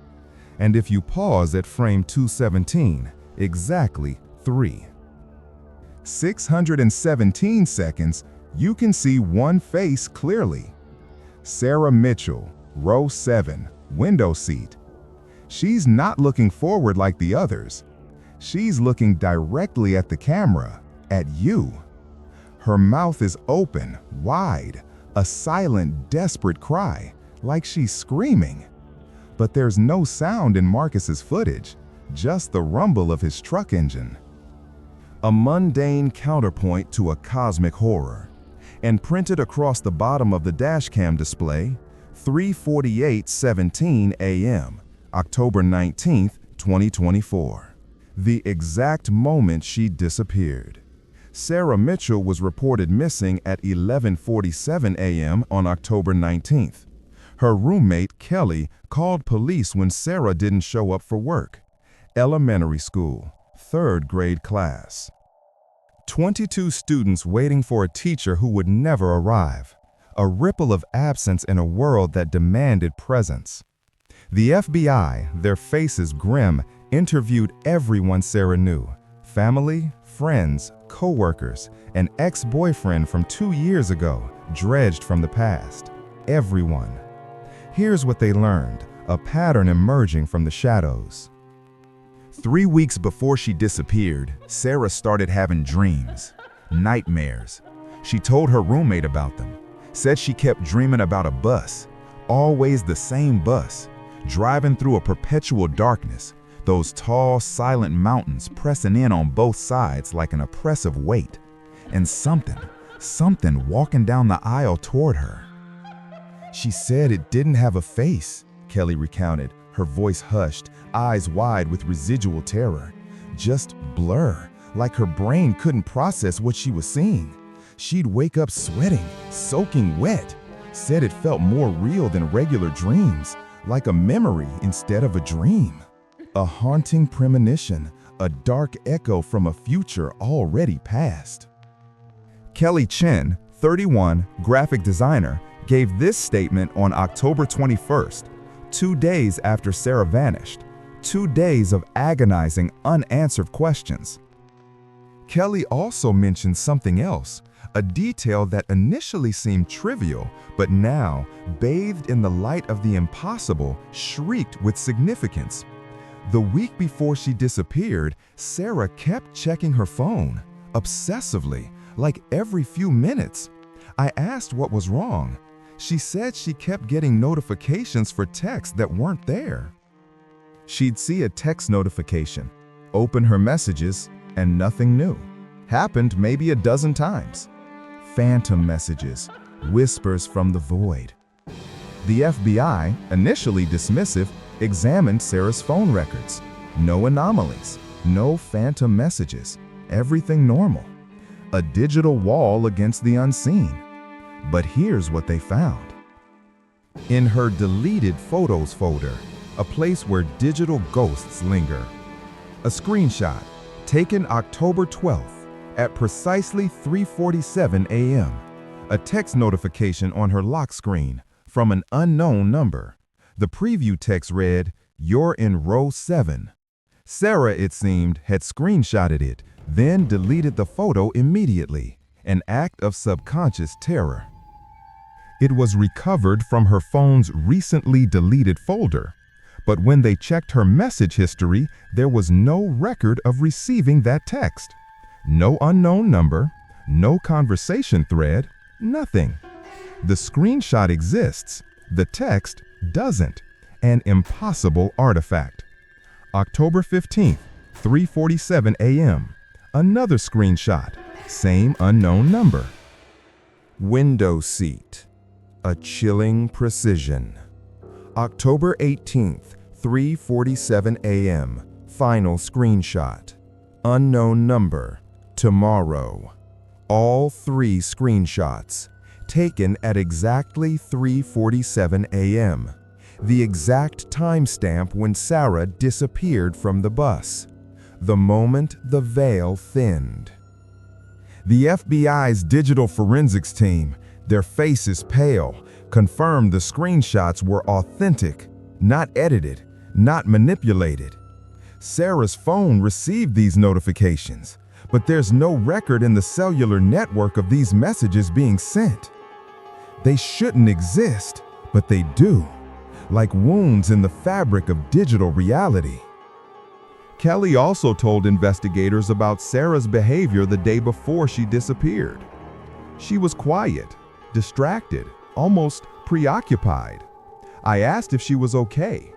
And if you pause at frame 217, exactly 3. 617 seconds, you can see one face clearly. Sarah Mitchell, row 7, window seat. She's not looking forward like the others. She's looking directly at the camera, at you. Her mouth is open, wide, a silent, desperate cry, like she's screaming. But there's no sound in Marcus's footage, just the rumble of his truck engine. A mundane counterpoint to a cosmic horror. And printed across the bottom of the dashcam display, 3:48:17 a.m., October 19th, 2024. The exact moment she disappeared. Sarah Mitchell was reported missing at 11:47 a.m. on October 19th. Her roommate, Kelly, called police when Sarah didn't show up for work. Elementary school, 3rd grade class. 22 students waiting for a teacher who would never arrive. A ripple of absence in a world that demanded presence. The FBI, their faces grim, interviewed everyone Sarah knew. Family, friends, co-workers, an ex-boyfriend from 2 years ago, dredged from the past. Everyone. Here's what they learned, a pattern emerging from the shadows. 3 weeks before she disappeared, Sarah started having dreams, nightmares. She told her roommate about them, said she kept dreaming about a bus, always the same bus, driving through a perpetual darkness, those tall, silent mountains pressing in on both sides like an oppressive weight, and something walking down the aisle toward her. She said it didn't have a face, Kelly recounted, her voice hushed, eyes wide with residual terror. Just blur, like her brain couldn't process what she was seeing. She'd wake up sweating, soaking wet. Said it felt more real than regular dreams, like a memory instead of a dream. A haunting premonition, a dark echo from a future already past. Kelly Chen, 31, graphic designer, gave this statement on October 21st, 2 days after Sarah vanished. 2 days of agonizing, unanswered questions. Kelly also mentioned something else, a detail that initially seemed trivial, but now, bathed in the light of the impossible, shrieked with significance. The week before she disappeared, Sarah kept checking her phone, obsessively, like every few minutes. I asked what was wrong. She said she kept getting notifications for texts that weren't there. She'd see a text notification, open her messages, and nothing new. Happened maybe a dozen times. Phantom messages, whispers from the void. The FBI, initially dismissive, examined Sarah's phone records. No anomalies, no phantom messages, everything normal. A digital wall against the unseen. But here's what they found. In her deleted photos folder, a place where digital ghosts linger. A screenshot taken October 12th at precisely 3:47 a.m. A text notification on her lock screen from an unknown number. The preview text read, "You're in row 7. Sarah, it seemed, had screenshotted it, then deleted the photo immediately, an act of subconscious terror. It was recovered from her phone's recently deleted folder, but when they checked her message history, there was no record of receiving that text. No unknown number, no conversation thread, nothing. The screenshot exists, the text doesn't. An impossible artifact. October 15th, 3:47 a.m. Another screenshot, same unknown number. Window seat. A chilling precision. October 18th, 3:47 a.m. Final screenshot. Unknown number. Tomorrow. All 3 screenshots taken at exactly 3:47 a.m. The exact timestamp when Sarah disappeared from the bus. The moment the veil thinned. The FBI's digital forensics team, their faces pale, confirmed the screenshots were authentic, not edited, not manipulated. Sarah's phone received these notifications, but there's no record in the cellular network of these messages being sent. They shouldn't exist, but they do, like wounds in the fabric of digital reality. Kelly also told investigators about Sarah's behavior the day before she disappeared. She was quiet, distracted, almost preoccupied. I asked if she was okay.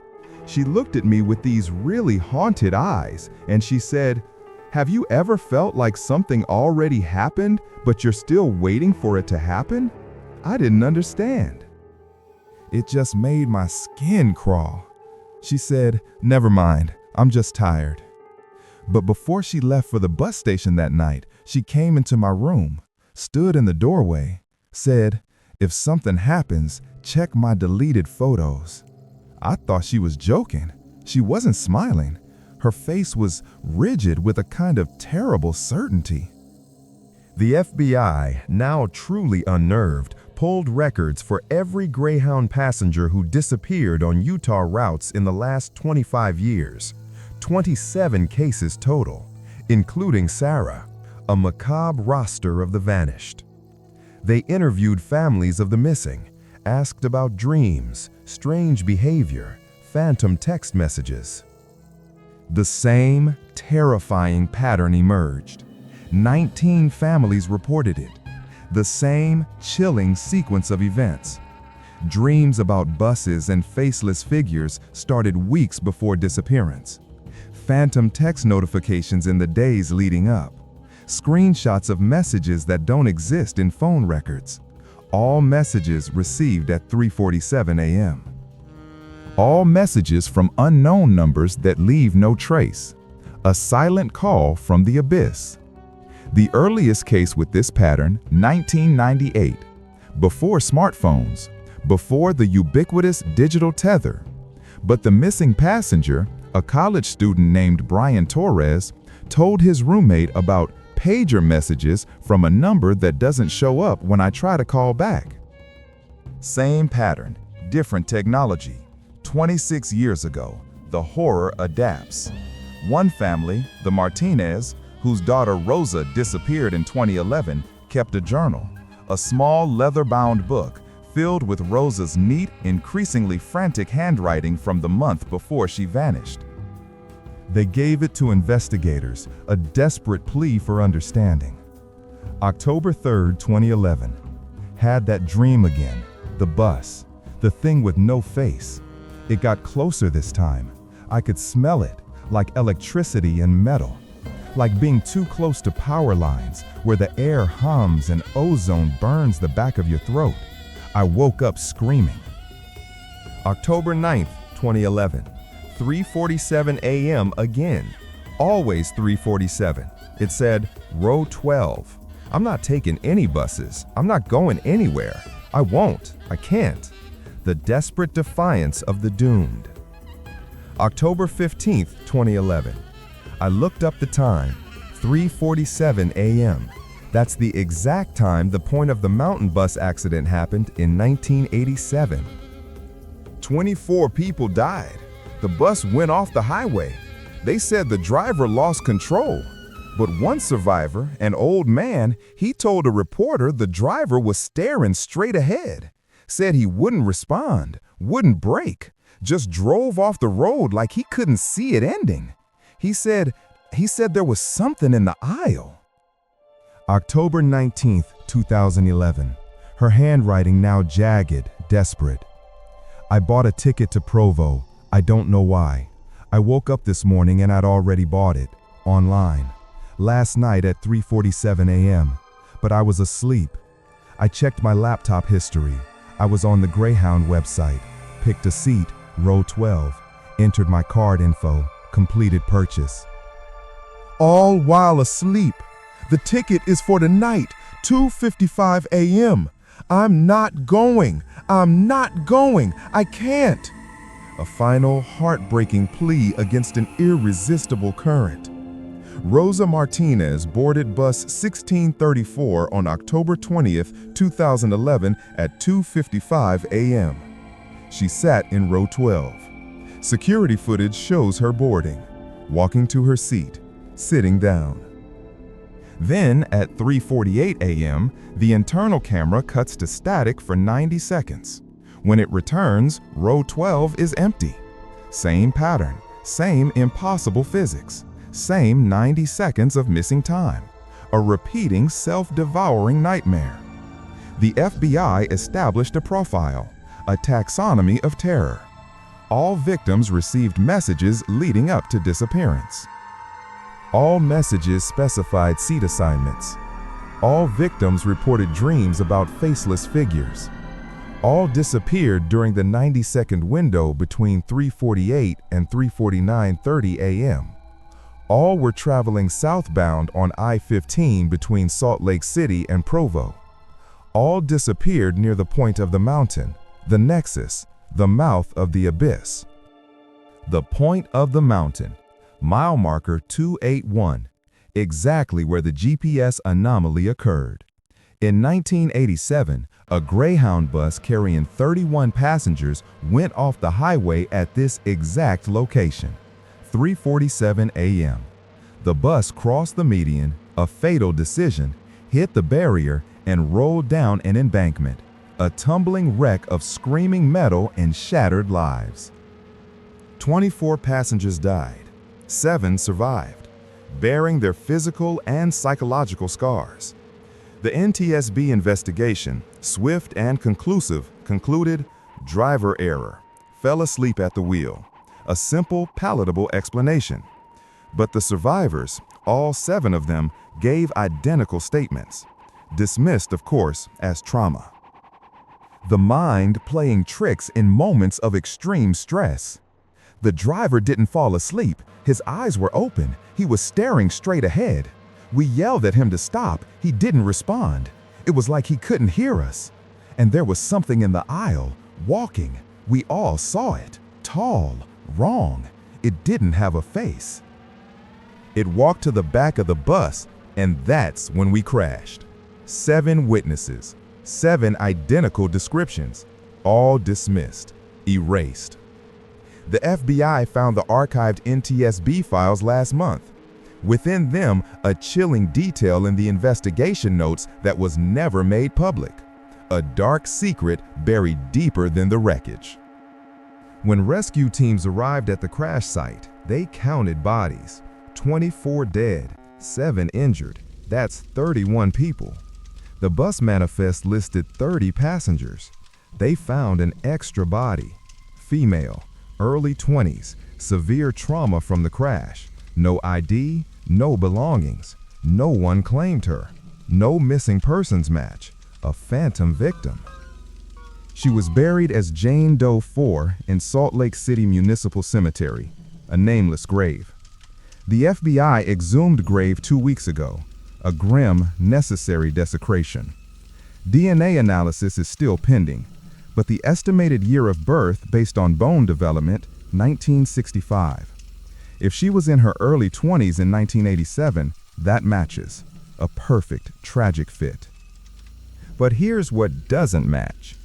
She looked at me with these really haunted eyes, and she said, "Have you ever felt like something already happened, but you're still waiting for it to happen?" I didn't understand. It just made my skin crawl. She said, "Never mind, I'm just tired." But before she left for the bus station that night, she came into my room, stood in the doorway, said, "If something happens, check my deleted photos." I thought she was joking. She wasn't smiling. Her face was rigid with a kind of terrible certainty. The FBI, now truly unnerved, pulled records for every Greyhound passenger who disappeared on Utah routes in the last 25 years. 27 cases total, including Sarah, a macabre roster of the vanished. They interviewed families of the missing, asked about dreams, strange behavior, phantom text messages. The same terrifying pattern emerged. 19 families reported it. The same chilling sequence of events. Dreams about buses and faceless figures started weeks before disappearance. Phantom text notifications in the days leading up. Screenshots of messages that don't exist in phone records. All messages received at 3:47 a.m. All messages from unknown numbers that leave no trace. A silent call from the abyss. The earliest case with this pattern, 1998, before smartphones, before the ubiquitous digital tether. But the missing passenger, a college student named Brian Torres, told his roommate about pager messages from a number that doesn't show up when I try to call back. Same pattern, different technology. 26 years ago, the horror adapts. One family, the Martinez, whose daughter Rosa disappeared in 2011, kept a journal, a small leather-bound book filled with Rosa's neat, increasingly frantic handwriting from the month before she vanished. They gave it to investigators, a desperate plea for understanding. October 3rd, 2011. Had that dream again, the bus, the thing with no face. It got closer this time. I could smell it, like electricity and metal. Like being too close to power lines where the air hums and ozone burns the back of your throat. I woke up screaming. October 9th, 2011, 3:47 a.m. again, always 3:47. It said, row 12. I'm not taking any buses. I'm not going anywhere. I won't. I can't. The desperate defiance of the doomed. October 15th, 2011. I looked up the time, 3:47 a.m. That's the exact time the point of the mountain bus accident happened in 1987. 24 people died. The bus went off the highway. They said the driver lost control. But one survivor, an old man, he told a reporter the driver was staring straight ahead. Said he wouldn't respond, wouldn't brake, just drove off the road like he couldn't see it ending. He said there was something in the aisle. October 19, 2011. Her handwriting now jagged, desperate. I bought a ticket to Provo. I don't know why. I woke up this morning and I'd already bought it, online, last night at 3:47 a.m., but I was asleep. I checked my laptop history. I was on the Greyhound website, picked a seat, row 12, entered my card info, completed purchase. All while asleep. The ticket is for tonight, 2:55 a.m. I'm not going. I can't. A final heartbreaking plea against an irresistible current. Rosa Martinez boarded bus 1634 on October 20th, 2011 at 2:55 a.m. She sat in row 12. Security footage shows her boarding, walking to her seat, sitting down. Then, at 3:48 a.m., the internal camera cuts to static for 90 seconds. When it returns, row 12 is empty. Same pattern, same impossible physics, same 90 seconds of missing time. A repeating, self-devouring nightmare. The FBI established a profile, a taxonomy of terror. All victims received messages leading up to disappearance. All messages specified seat assignments. All victims reported dreams about faceless figures. All disappeared during the 90-second window between 3:48 and 3:49:30 a.m. All were traveling southbound on I-15 between Salt Lake City and Provo. All disappeared near the point of the mountain, the nexus, the mouth of the abyss. The point of the mountain. Mile marker 281, exactly where the GPS anomaly occurred. In 1987, a Greyhound bus carrying 31 passengers went off the highway at this exact location, 3:47 a.m. The bus crossed the median, a fatal decision, hit the barrier, and rolled down an embankment, a tumbling wreck of screaming metal and shattered lives. 24 passengers died. 7 survived, bearing their physical and psychological scars. The NTSB investigation, swift and conclusive, concluded driver error, fell asleep at the wheel. A simple, palatable explanation. But the survivors, all 7 of them, gave identical statements, dismissed, of course, as trauma. The mind playing tricks in moments of extreme stress. The driver didn't fall asleep. His eyes were open. He was staring straight ahead. We yelled at him to stop. He didn't respond. It was like he couldn't hear us. And there was something in the aisle, walking. We all saw it. Tall, wrong. It didn't have a face. It walked to the back of the bus, and that's when we crashed. 7 witnesses, 7 identical descriptions, all dismissed, erased. The FBI found the archived NTSB files last month. Within them, a chilling detail in the investigation notes that was never made public. A dark secret buried deeper than the wreckage. When rescue teams arrived at the crash site, they counted bodies. 24 dead, 7 injured. That's 31 people. The bus manifest listed 30 passengers. They found an extra body, female, early 20s, severe trauma from the crash. No ID, no belongings. No one claimed her. No missing persons match. A phantom victim. She was buried as Jane Doe 4 in Salt Lake City Municipal Cemetery, a nameless grave. The FBI exhumed grave 2 weeks ago, a grim, necessary desecration. DNA analysis is still pending, but the estimated year of birth based on bone development, 1965. If she was in her early 20s in 1987, that matches. A perfect, tragic fit. But here's what doesn't match.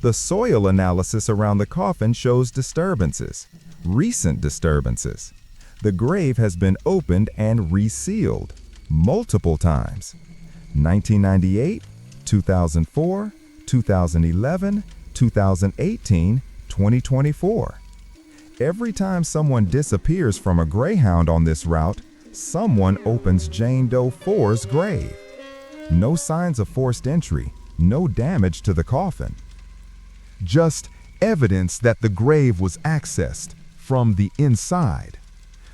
The soil analysis around the coffin shows disturbances, recent disturbances. The grave has been opened and resealed multiple times. 1998, 2004, 2011, 2018, 2024. Every time someone disappears from a Greyhound on this route, someone opens Jane Doe 4's grave. No signs of forced entry, no damage to the coffin. Just evidence that the grave was accessed from the inside.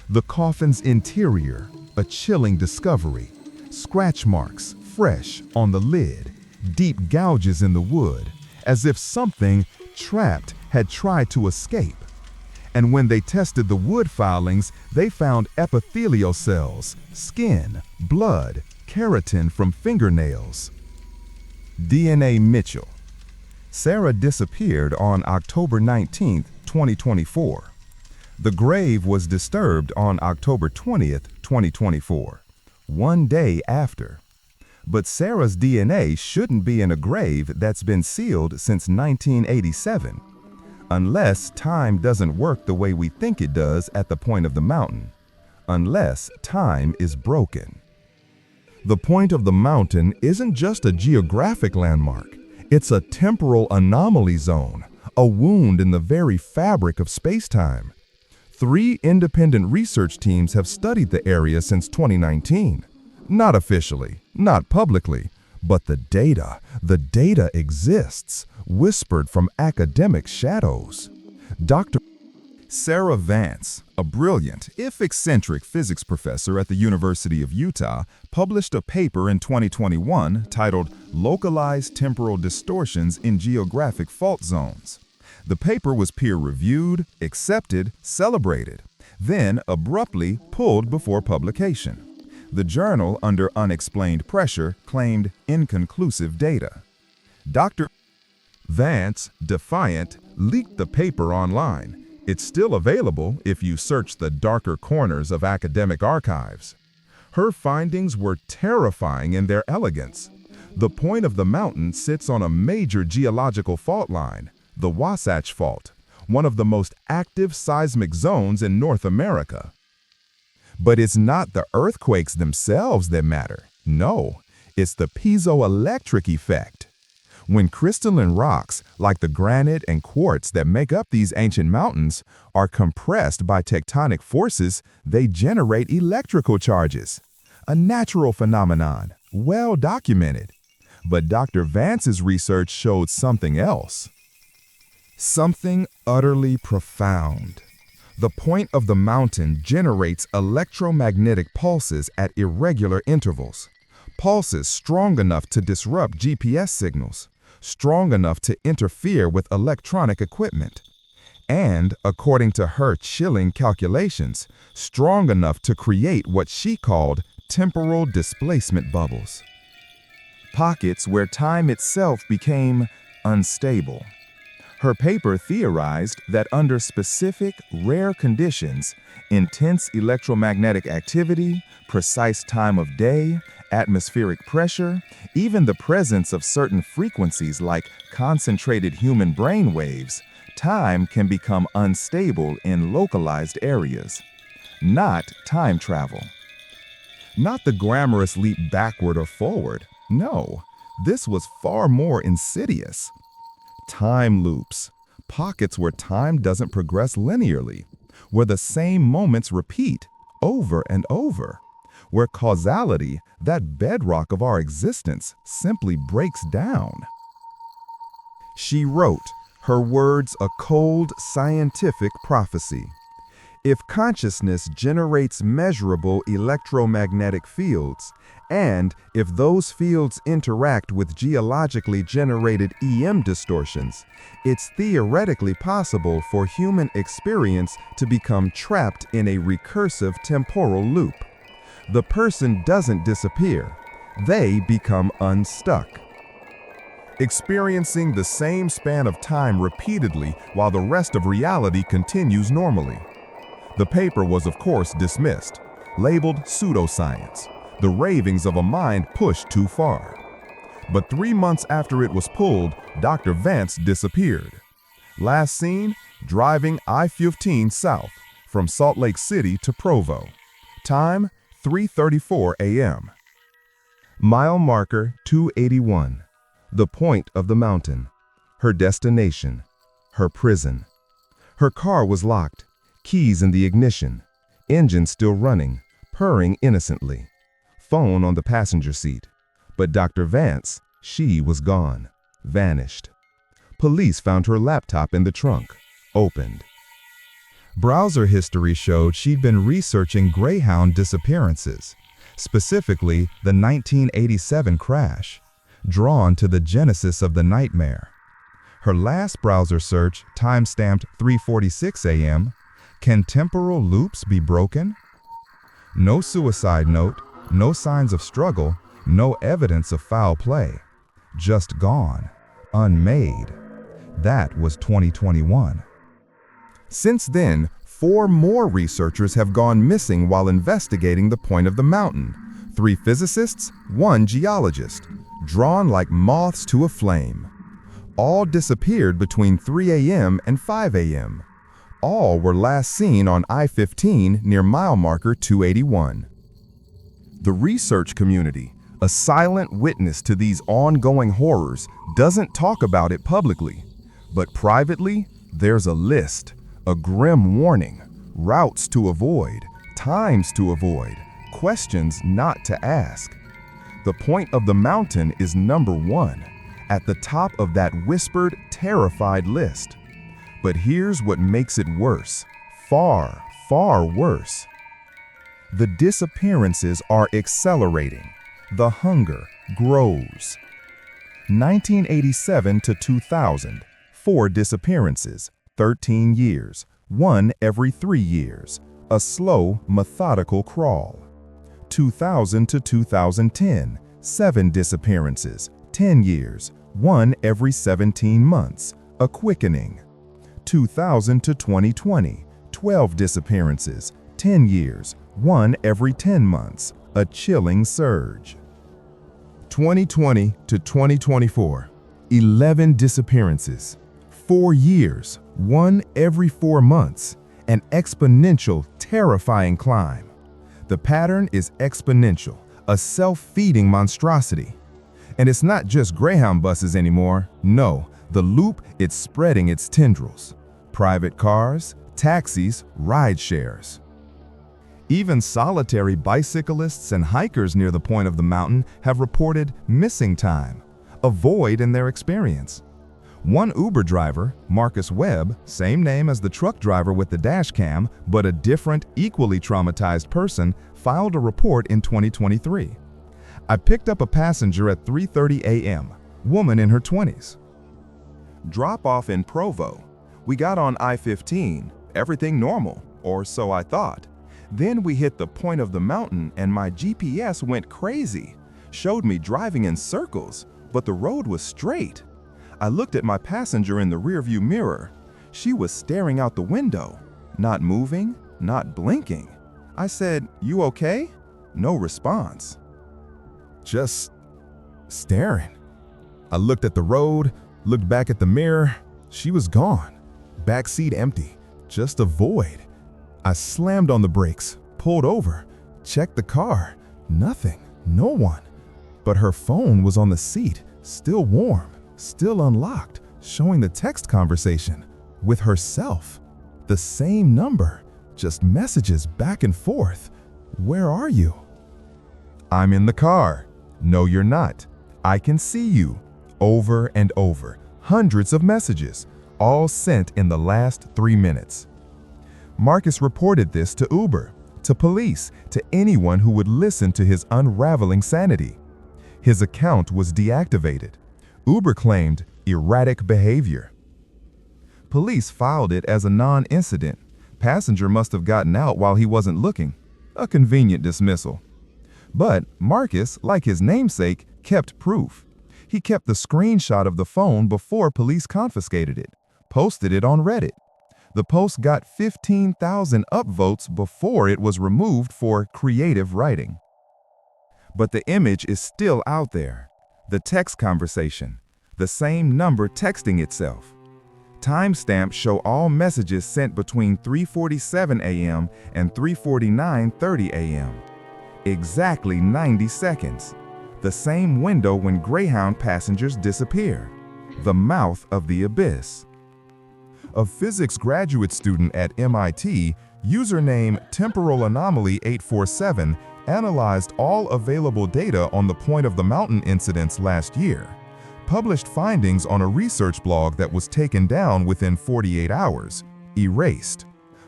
The coffin's interior, a chilling discovery. Scratch marks, fresh on the lid, deep gouges in the wood, as if something trapped had tried to escape. And when they tested the wood filings, they found epithelial cells, skin, blood, keratin from fingernails. DNA Mitchell. Sarah disappeared on October 19, 2024. The grave was disturbed on October 20, 2024, one day after. But Sarah's DNA shouldn't be in a grave that's been sealed since 1987, unless time doesn't work the way we think it does at the point of the mountain, unless time is broken. The point of the mountain isn't just a geographic landmark. It's a temporal anomaly zone, a wound in the very fabric of space-time. 3 independent research teams have studied the area since 2019. Not officially, not publicly, but the data exists, whispered from academic shadows. Dr. Sarah Vance, a brilliant, if eccentric physics professor at the University of Utah, published a paper in 2021 titled Localized Temporal Distortions in Geographic Fault Zones. The paper was peer-reviewed, accepted, celebrated, then abruptly pulled before publication. The journal, under unexplained pressure, claimed inconclusive data. Dr. Vance, defiant, leaked the paper online. It's still available if you search the darker corners of academic archives. Her findings were terrifying in their elegance. The point of the mountain sits on a major geological fault line, the Wasatch Fault, one of the most active seismic zones in North America. But it's not the earthquakes themselves that matter. No, it's the piezoelectric effect. When crystalline rocks, like the granite and quartz that make up these ancient mountains, are compressed by tectonic forces, they generate electrical charges. A natural phenomenon, well documented. But Dr. Vance's research showed something else. Something utterly profound. The point of the mountain generates electromagnetic pulses at irregular intervals. Pulses strong enough to disrupt GPS signals, strong enough to interfere with electronic equipment, and, according to her chilling calculations, strong enough to create what she called temporal displacement bubbles. Pockets where time itself became unstable. Her paper theorized that under specific, rare conditions, intense electromagnetic activity, precise time of day, atmospheric pressure, even the presence of certain frequencies like concentrated human brain waves, time can become unstable in localized areas. Not time travel. Not the glamorous leap backward or forward. No, this was far more insidious. Time loops, pockets where time doesn't progress linearly, where the same moments repeat over and over, where causality, that bedrock of our existence, simply breaks down. She wrote, her words a cold scientific prophecy. If consciousness generates measurable electromagnetic fields, and if those fields interact with geologically generated EM distortions, it's theoretically possible for human experience to become trapped in a recursive temporal loop. The person doesn't disappear, they become unstuck, experiencing the same span of time repeatedly while the rest of reality continues normally. The paper was, of course, dismissed, labeled pseudoscience, the ravings of a mind pushed too far. But 3 months after it was pulled, Dr. Vance disappeared. Last seen, driving I-15 south from Salt Lake City to Provo. Time, 3:34 a.m. Mile marker 281. The point of the mountain. Her destination. Her prison. Her car was locked. Keys in the ignition, engine still running, purring innocently. Phone on the passenger seat. But Dr. Vance, she was gone, vanished. Police found her laptop in the trunk, opened. Browser history showed she'd been researching Greyhound disappearances, specifically the 1987 crash, drawn to the genesis of the nightmare. Her last browser search, timestamped 3:46 a.m., can temporal loops be broken? No suicide note, no signs of struggle, no evidence of foul play. Just gone, unmade. That was 2021. Since then, 4 more researchers have gone missing while investigating the point of the mountain. 3 physicists, 1 geologist, drawn like moths to a flame. All disappeared between 3 a.m. and 5 a.m. All were last seen on I-15 near mile marker 281. The research community, a silent witness to these ongoing horrors, doesn't talk about it publicly. But privately, there's a list, a grim warning, routes to avoid, times to avoid, questions not to ask. The point of the mountain is number 1, at the top of that whispered, terrified list. But here's what makes it worse, far, far worse. The disappearances are accelerating. The hunger grows. 1987 to 2000, 4 disappearances, 13 years, 1 every 3 years, a slow, methodical crawl. 2000 to 2010, 7 disappearances, 10 years, 1 every 17 months, a quickening. 2000 to 2020, 12 disappearances, 10 years, 1 every 10 months, a chilling surge. 2020 to 2024, 11 disappearances, 4 years, 1 every 4 months, an exponential, terrifying climb. The pattern is exponential, a self-feeding monstrosity. And it's not just Greyhound buses anymore. No, the loop, it's spreading its tendrils. Private cars, taxis, ride shares. Even solitary bicyclists and hikers near the point of the mountain have reported missing time, a void in their experience. One Uber driver, Marcus Webb, same name as the truck driver with the dash cam, but a different, equally traumatized person, filed a report in 2023. I picked up a passenger at 3:30 a.m., woman in her 20s. Drop off in Provo. We got on I-15, everything normal, or so I thought. Then we hit the point of the mountain and my GPS went crazy, showed me driving in circles, but the road was straight. I looked at my passenger in the rearview mirror. She was staring out the window, not moving, not blinking. I said, "You okay?" No response. Just staring. I looked at the road, looked back at the mirror. She was gone. Backseat empty, just a void. I slammed on the brakes, pulled over, checked the car. Nothing, no one. But her phone was on the seat, still warm, still unlocked, showing the text conversation with herself. The same number, just messages back and forth. "Where are you?" "I'm in the car." "No, you're not. I can see you." Over and over, hundreds of messages, all sent in the last 3 minutes. Marcus reported this to Uber, to police, to anyone who would listen to his unraveling sanity. His account was deactivated. Uber claimed erratic behavior. Police filed it as a non-incident. Passenger must have gotten out while he wasn't looking. A convenient dismissal. But Marcus, like his namesake, kept proof. He kept the screenshot of the phone before police confiscated it, posted it on Reddit. The post got 15,000 upvotes before it was removed for creative writing. But the image is still out there. The text conversation, the same number texting itself. Timestamps show all messages sent between 3:47 a.m. and 3:49:30 a.m. Exactly 90 seconds. The same window when Greyhound passengers disappear. The mouth of the abyss. A physics graduate student at MIT, username Temporal Anomaly 847, analyzed all available data on the Point of the Mountain incidents last year, published findings on a research blog that was taken down within 48 hours, erased.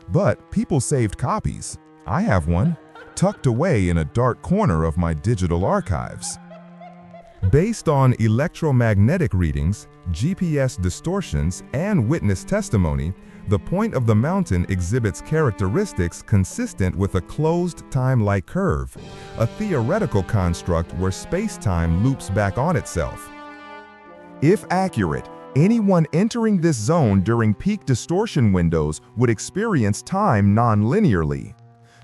But people saved copies. I have one, tucked away in a dark corner of my digital archives. Based on electromagnetic readings, GPS distortions, and witness testimony, the Point of the Mountain exhibits characteristics consistent with a closed time-like curve, a theoretical construct where space-time loops back on itself. If accurate, anyone entering this zone during peak distortion windows would experience time non-linearly.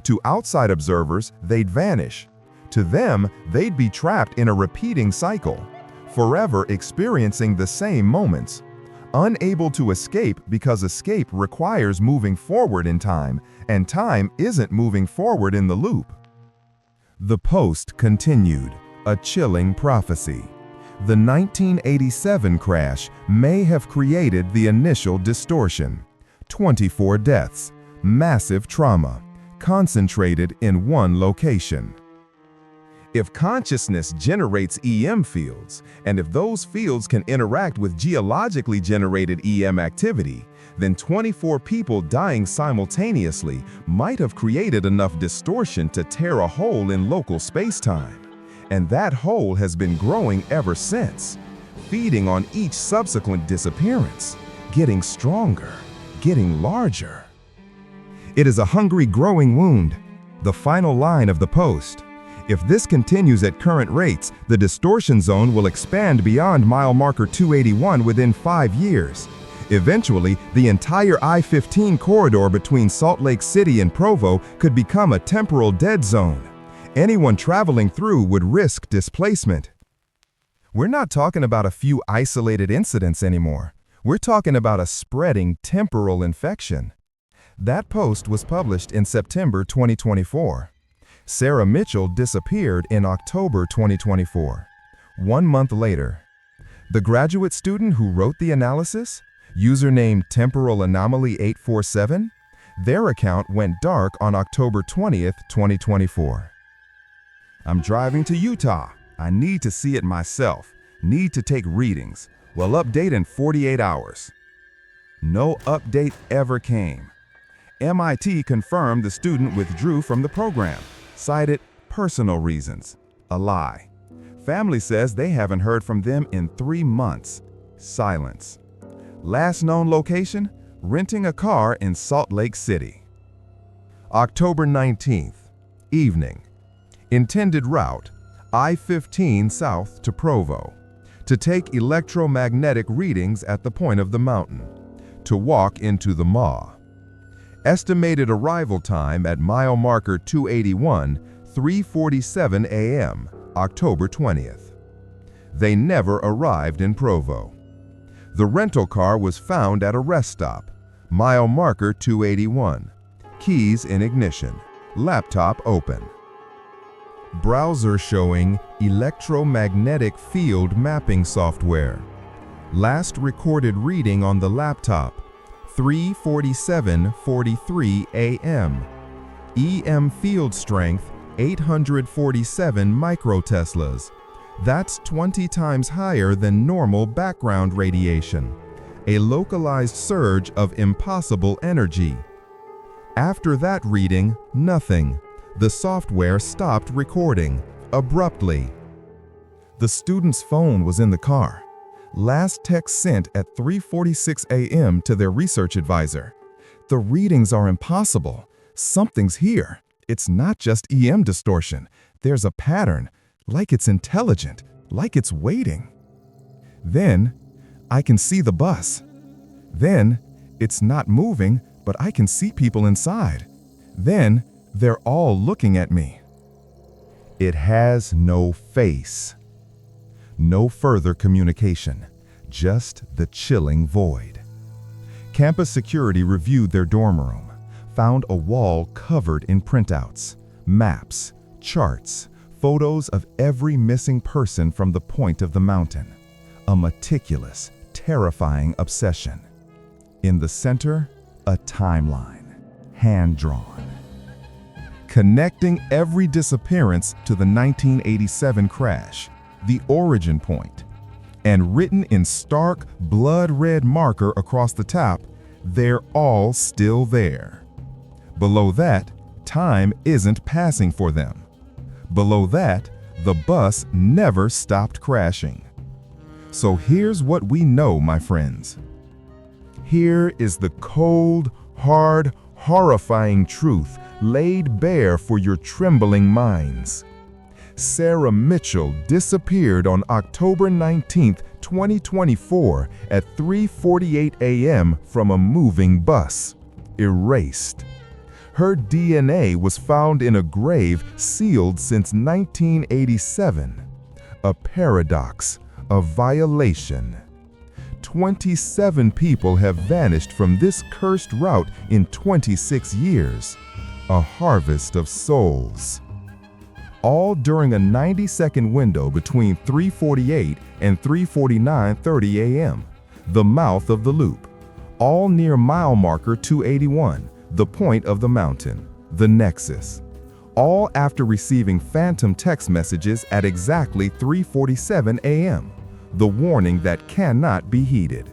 To outside observers, they'd vanish. To them, they'd be trapped in a repeating cycle, forever experiencing the same moments, unable to escape because escape requires moving forward in time, and time isn't moving forward in the loop. The post continued, a chilling prophecy. The 1987 crash may have created the initial distortion. 24 deaths, massive trauma, concentrated in one location. If consciousness generates EM fields, and if those fields can interact with geologically generated EM activity, then 24 people dying simultaneously might have created enough distortion to tear a hole in local space-time. And that hole has been growing ever since, feeding on each subsequent disappearance, getting stronger, getting larger. It is a hungry, growing wound, the final line of the post. If this continues at current rates, the distortion zone will expand beyond mile marker 281 within 5 years. Eventually, the entire I-15 corridor between Salt Lake City and Provo could become a temporal dead zone. Anyone traveling through would risk displacement. We're not talking about a few isolated incidents anymore. We're talking about a spreading temporal infection. That post was published in September 2024. Sarah Mitchell disappeared in October 2024. 1 month later, the graduate student who wrote the analysis, username Temporal Anomaly 847, their account went dark on October 20th, 2024. I'm driving to Utah. I need to see it myself. Need to take readings. Will update in 48 hours. No update ever came. MIT confirmed the student withdrew from the program, cited personal reasons. A lie. Family says they haven't heard from them in 3 months. Silence. Last known location, renting a car in Salt Lake City. October 19th, evening. Intended route, I-15 south to Provo. To take electromagnetic readings at the Point of the Mountain. To walk into the maw. Estimated arrival time at mile marker 281, 3:47 a.m., October 20th. They never arrived in Provo. The rental car was found at a rest stop, mile marker 281. Keys in ignition, laptop open. Browser showing electromagnetic field mapping software. Last recorded reading on the laptop, 3:47:43 a.m. EM field strength 847 microteslas. That's 20 times higher than normal background radiation. A localized surge of impossible energy. After that reading, nothing. The software stopped recording, abruptly. The student's phone was in the car. Last text sent at 3:46 a.m. to their research advisor. The readings are impossible. Something's here. It's not just EM distortion. There's a pattern, like it's intelligent, like it's waiting. Then, I can see the bus. Then, it's not moving, but I can see people inside. Then, they're all looking at me. It has no face. No further communication, just the chilling void. Campus security reviewed their dorm room, found a wall covered in printouts, maps, charts, photos of every missing person from the Point of the Mountain. A meticulous, terrifying obsession. In the center, a timeline, hand-drawn. connecting every disappearance to the 1987 crash, the origin point. And written in stark, blood-red marker across the top, they're all still there. Below that, time isn't passing for them. Below that, the bus never stopped crashing. So here's what we know, my friends. Here is the cold, hard, horrifying truth laid bare for your trembling minds. Sarah Mitchell disappeared on October 19, 2024 at 3:48 a.m. from a moving bus, erased. Her DNA was found in a grave sealed since 1987. A paradox, a violation. 27 people have vanished from this cursed route in 26 years. A harvest of souls. All during a 90-second window between 3:48 and 3:49:30 a.m., the mouth of the loop. All near mile marker 281, the point of the mountain, the nexus. All after receiving phantom text messages at exactly 3:47 a.m., the warning that cannot be heeded.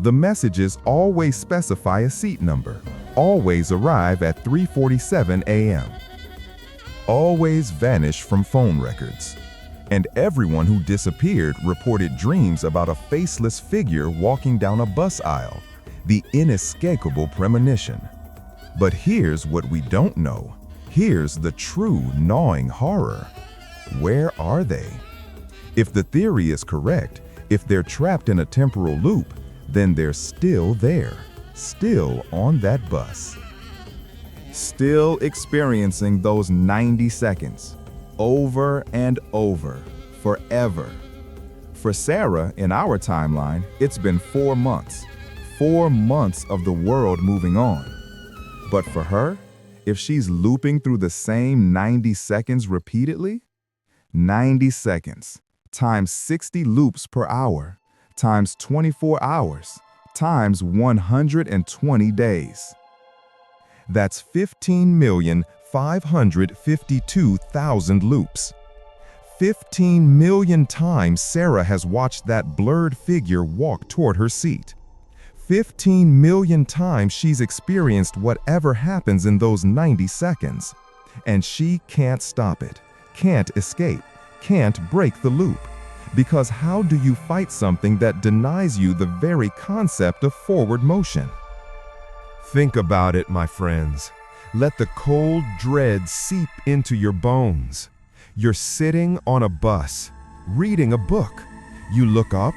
The messages always specify a seat number, always arrive at 3:47 a.m. Always vanish from phone records. And everyone who disappeared reported dreams about a faceless figure walking down a bus aisle, the inescapable premonition. But here's what we don't know. Here's the true gnawing horror. Where are they? If the theory is correct, if they're trapped in a temporal loop, then they're still there, still on that bus. Still experiencing those 90 seconds, over and over, forever. For Sarah, in our timeline, it's been 4 months. 4 months of the world moving on. But for her, if she's looping through the same 90 seconds repeatedly, 90 seconds times 60 loops per hour, times 24 hours, times 120 days. That's 15,552,000 loops. 15 million times Sarah has watched that blurred figure walk toward her seat. 15 million times she's experienced whatever happens in those 90 seconds. And she can't stop it, can't escape, can't break the loop. Because how do you fight something that denies you the very concept of forward motion? Think about it, my friends. Let the cold dread seep into your bones. You're sitting on a bus, reading a book. You look up,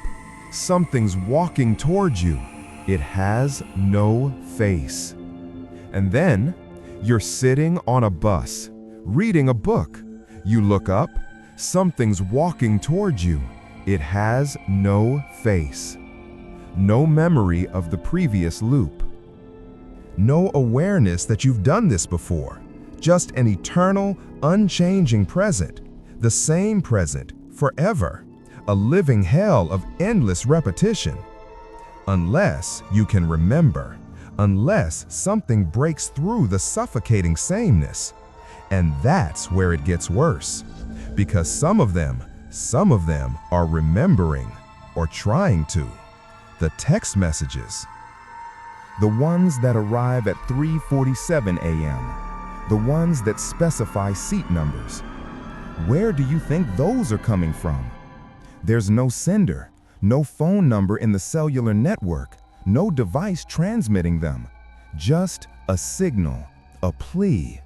something's walking towards you. It has no face. And then, you're sitting on a bus, reading a book. You look up, something's walking towards you. It has no face. No memory of the previous loop. No awareness that you've done this before. Just an eternal, unchanging present. The same present, forever. A living hell of endless repetition. Unless you can remember. Unless something breaks through the suffocating sameness. And that's where it gets worse. Because some of them are remembering or trying to. The text messages. The ones that arrive at 3:47 a.m. The ones that specify seat numbers. Where do you think those are coming from? There's no sender, no phone number in the cellular network, no device transmitting them. Just a signal, a plea.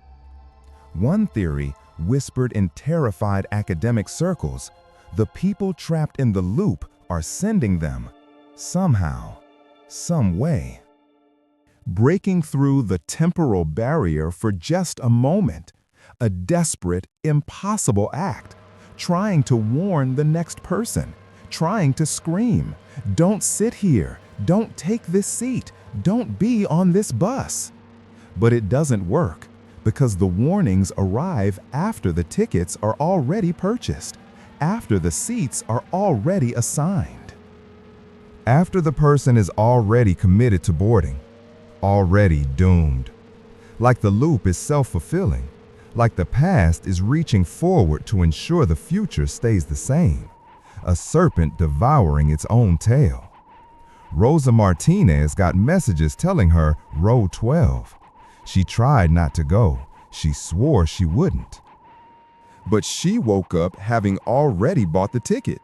One theory, whispered in terrified academic circles, the people trapped in the loop are sending them, somehow, some way. Breaking through the temporal barrier for just a moment, a desperate, impossible act, trying to warn the next person, trying to scream, "Don't sit here, don't take this seat, don't be on this bus." But it doesn't work, because the warnings arrive after the tickets are already purchased, after the seats are already assigned. After the person is already committed to boarding, already doomed. Like the loop is self-fulfilling, like the past is reaching forward to ensure the future stays the same, a serpent devouring its own tail. Rosa Martinez got messages telling her row 12. She tried not to go. She swore she wouldn't. But she woke up having already bought the ticket,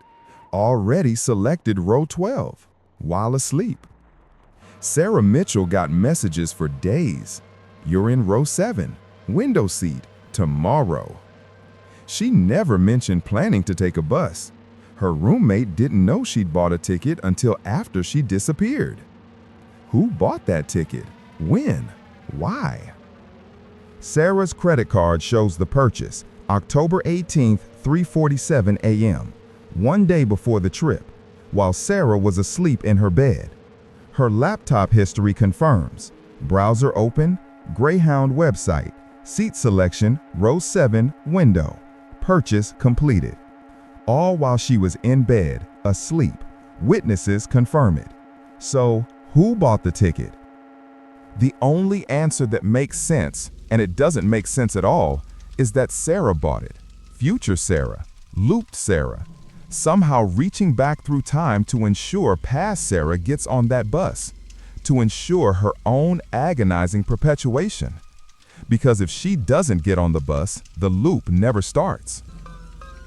already selected row 12, while asleep. Sarah Mitchell got messages for days. You're in row 7, window seat, tomorrow. She never mentioned planning to take a bus. Her roommate didn't know she'd bought a ticket until after she disappeared. Who bought that ticket? When? Why? Sarah's credit card shows the purchase, October 18th, 3:47 a.m., one day before the trip, while Sarah was asleep in her bed. Her laptop history confirms: browser open, Greyhound website, seat selection, row 7, window, purchase completed. All while she was in bed, asleep. Witnesses confirm it. So, who bought the ticket? The only answer that makes sense, and it doesn't make sense at all, is that Sarah bought it. Future Sarah, looped Sarah, somehow reaching back through time to ensure past Sarah gets on that bus, to ensure her own agonizing perpetuation. Because if she doesn't get on the bus, the loop never starts.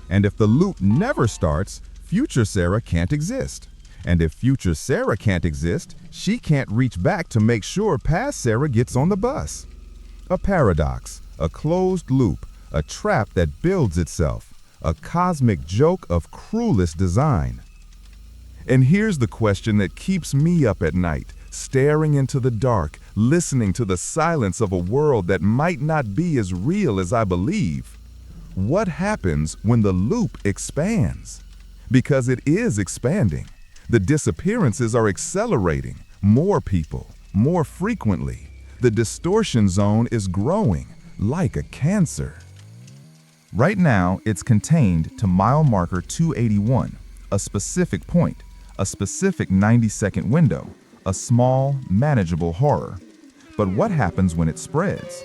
And if the loop never starts, future Sarah can't exist. And if future Sarah can't exist, she can't reach back to make sure past Sarah gets on the bus. A paradox, a closed loop, a trap that builds itself, a cosmic joke of cruelest design. And here's the question that keeps me up at night, staring into the dark, listening to the silence of a world that might not be as real as I believe. What happens when the loop expands? Because it is expanding. The disappearances are accelerating. More people, more frequently. The distortion zone is growing, like a cancer. Right now, it's contained to mile marker 281, a specific point, a specific 90-second window, a small, manageable horror. But what happens when it spreads?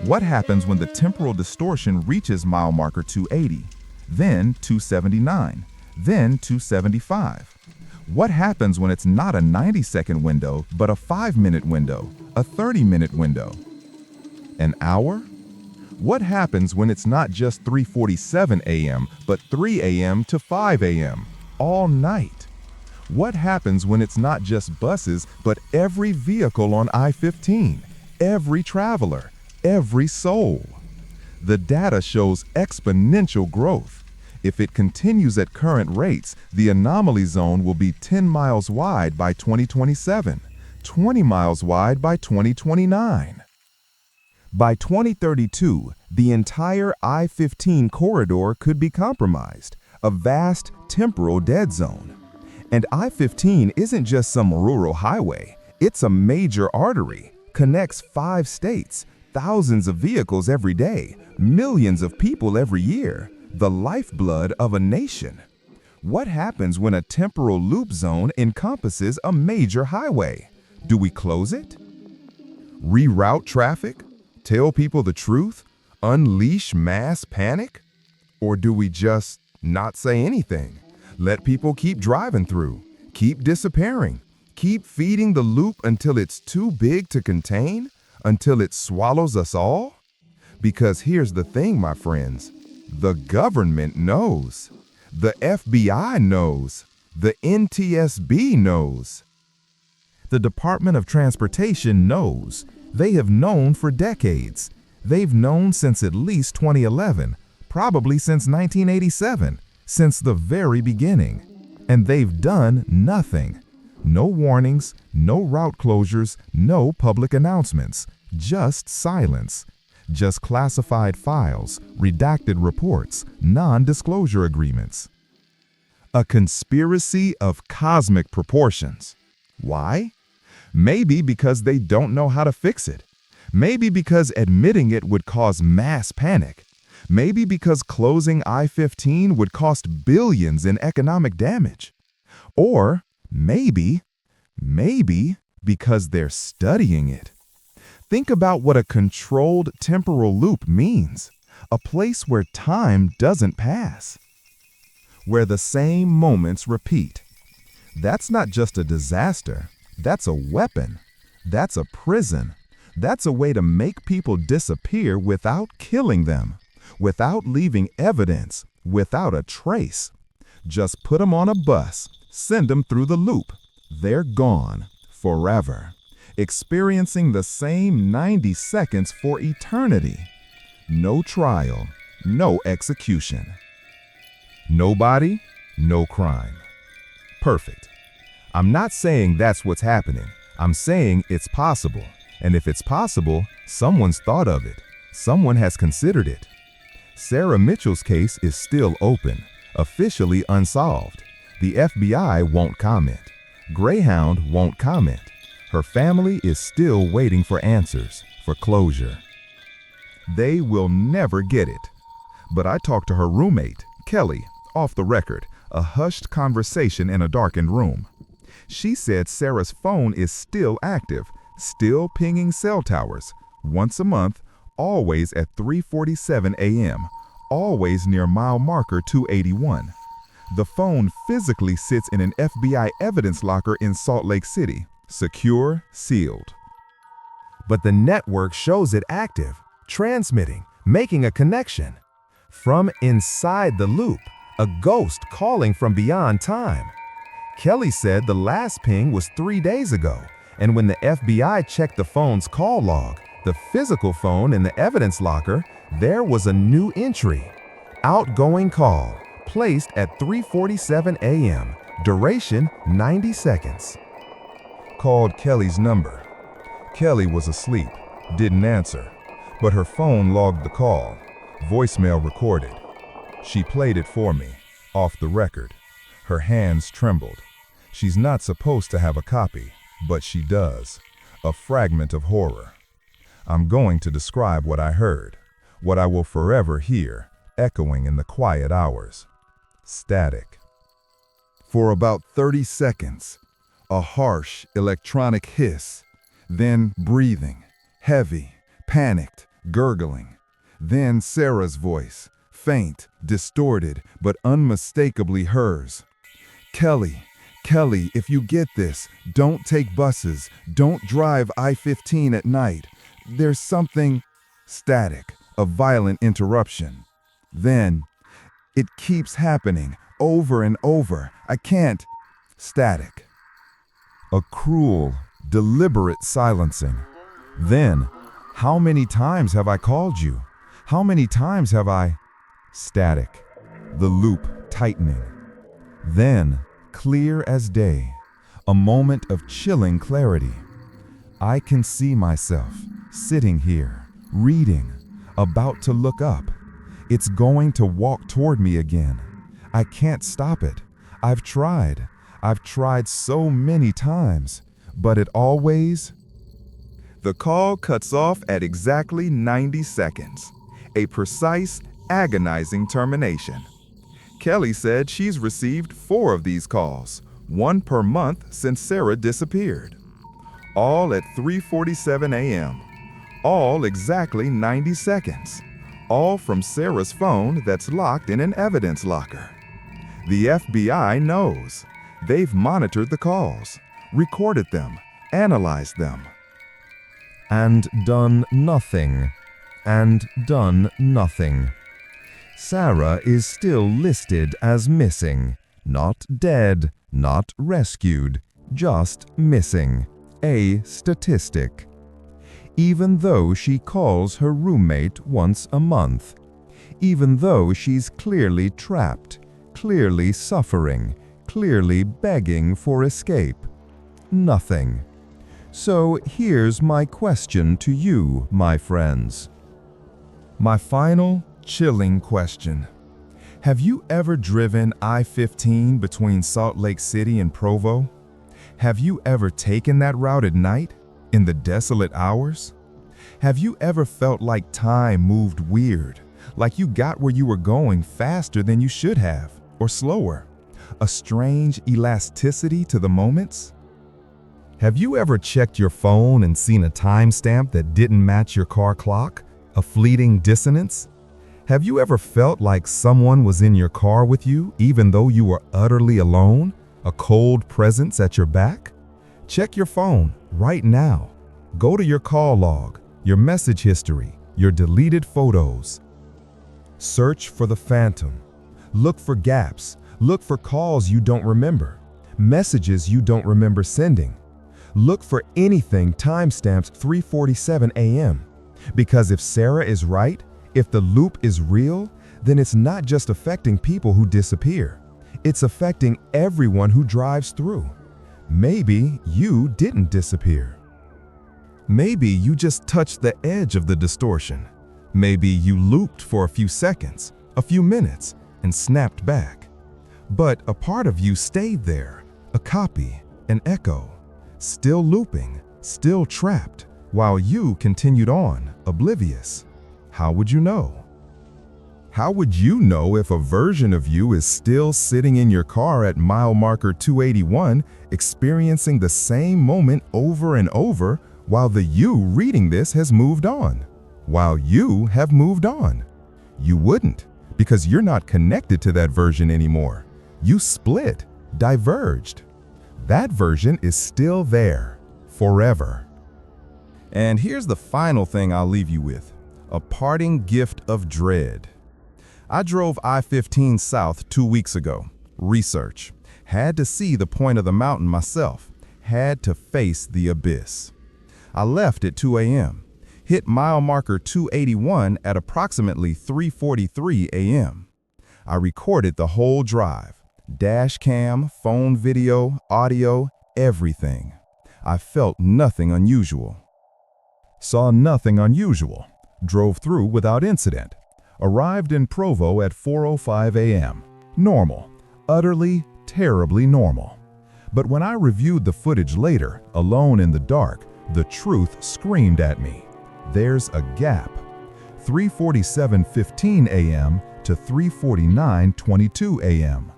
What happens when the temporal distortion reaches mile marker 280, then 279, then 275? What happens when it's not a 90-second window, but a 5-minute window, a 30-minute window? An hour? What happens when it's not just 3:47 a.m., but 3 a.m. to 5 a.m., all night? What happens when it's not just buses, but every vehicle on I-15, every traveler, every soul? The data shows exponential growth. If it continues at current rates, the anomaly zone will be 10 miles wide by 2027, 20 miles wide by 2029. By 2032, the entire I-15 corridor could be compromised, a vast temporal dead zone. And I-15 isn't just some rural highway, it's a major artery, connects 5 states, thousands of vehicles every day, millions of people every year, the lifeblood of a nation. What happens when a temporal loop zone encompasses a major highway? Do we close it? Reroute traffic? Tell people the truth? Unleash mass panic? Or do we just not say anything? Let people keep driving through, keep disappearing, keep feeding the loop until it's too big to contain, until it swallows us all? Because here's the thing, my friends. The government knows. The FBI knows. The NTSB knows. The Department of Transportation knows. They have known for decades. They've known since at least 2011, probably since 1987, since the very beginning. And they've done nothing. No warnings, no route closures, no public announcements, just silence. Just classified files, redacted reports, non-disclosure agreements. A conspiracy of cosmic proportions. Why? Maybe because they don't know how to fix it. Maybe because admitting it would cause mass panic. Maybe because closing I-15 would cost billions in economic damage. Or maybe because they're studying it. Think about what a controlled temporal loop means. a place where time doesn't pass, where the same moments repeat. That's not just a disaster, that's a weapon, that's a prison, that's a way to make people disappear without killing them, without leaving evidence, without a trace. Just put them on a bus, send them through the loop. They're gone forever, experiencing the same 90 seconds for eternity. No trial, no execution. No body, no crime. Perfect. I'm not saying that's what's happening. I'm saying it's possible. And if it's possible, someone's thought of it. Someone has considered it. Sarah Mitchell's case is still open, officially unsolved. The FBI won't comment. Greyhound won't comment. Her family is still waiting for answers, for closure. They will never get it. But I talked to her roommate, Kelly, off the record, a hushed conversation in a darkened room. She said Sarah's phone is still active, still pinging cell towers, once a month, always at 3:47 a.m., always near mile marker 281. The phone physically sits in an FBI evidence locker in Salt Lake City, secure, sealed. But the network shows it active, transmitting, making a connection. From inside the loop, a ghost calling from beyond time. Kelly said the last ping was 3 days ago, and when the FBI checked the phone's call log, the physical phone in the evidence locker, there was a new entry. Outgoing call, placed at 3:47 a.m., duration 90 seconds. Called Kelly's number. Kelly was asleep, didn't answer, but her phone logged the call, voicemail recorded. She played it for me, off the record. Her hands trembled. She's not supposed to have a copy, but she does. A fragment of horror. I'm going to describe what I heard, what I will forever hear, echoing in the quiet hours. Static. For about 30 seconds, a harsh electronic hiss, then breathing, heavy, panicked, gurgling. Then Sarah's voice, faint, distorted, but unmistakably hers. Kelly, Kelly, if you get this, don't take buses, don't drive I-15 at night. There's something. Static, a violent interruption. Then, it keeps happening, over and over. I can't. Static. A cruel, deliberate silencing. Then, how many times have I called you? How many times have I? Static. The loop tightening. Then, clear as day, a moment of chilling clarity. I can see myself sitting here, reading, about to look up. It's going to walk toward me again. I can't stop it. I've tried so many times, but it always. The call cuts off at exactly 90 seconds, a precise, agonizing termination. Kelly said she's received 4 of these calls, 1 per month since Sarah disappeared. All at 3:47 a.m., all exactly 90 seconds, all from Sarah's phone that's locked in an evidence locker. The FBI knows. They've monitored the calls, recorded them, analyzed them. And done nothing. And done nothing. Sarah is still listed as missing, not dead, not rescued, just missing, a statistic. Even though she calls her roommate once a month, even though she's clearly trapped, clearly suffering, clearly begging for escape. Nothing. So here's my question to you, my friends. My final, chilling question. Have you ever driven I-15 between Salt Lake City and Provo? Have you ever taken that route at night, in the desolate hours? Have you ever felt like time moved weird, like you got where you were going faster than you should have, or slower? A strange elasticity to the moments? Have you ever checked your phone and seen a timestamp that didn't match your car clock? A fleeting dissonance? Have you ever felt like someone was in your car with you even though you were utterly alone? A cold presence at your back? Check your phone right now. Go to your call log, your message history, your deleted photos. Search for the phantom. Look for gaps. Look for calls you don't remember, messages you don't remember sending. Look for anything timestamped 3:47 a.m. Because if Sarah is right, if the loop is real, then it's not just affecting people who disappear. It's affecting everyone who drives through. Maybe you didn't disappear. Maybe you just touched the edge of the distortion. Maybe you looped for a few seconds, a few minutes, and snapped back. But a part of you stayed there, a copy, an echo, still looping, still trapped, while you continued on, oblivious. How would you know? How would you know if a version of you is still sitting in your car at mile marker 281, experiencing the same moment over and over, while the you reading this has moved on? While you have moved on? You wouldn't, because you're not connected to that version anymore. You split, diverged. That version is still there, forever. And here's the final thing I'll leave you with, a parting gift of dread. I drove I-15 south 2 weeks ago. Research. Had to see the point of the mountain myself. Had to face the abyss. I left at 2 a.m. Hit mile marker 281 at approximately 3:43 a.m. I recorded the whole drive. Dash cam, phone video, audio, everything. I felt nothing unusual. Saw nothing unusual. Drove through without incident. Arrived in Provo at 4:05 a.m. Normal. Utterly, terribly normal. But when I reviewed the footage later, alone in the dark, the truth screamed at me. There's a gap. 3:47:15 a.m. to 3:49:22 a.m.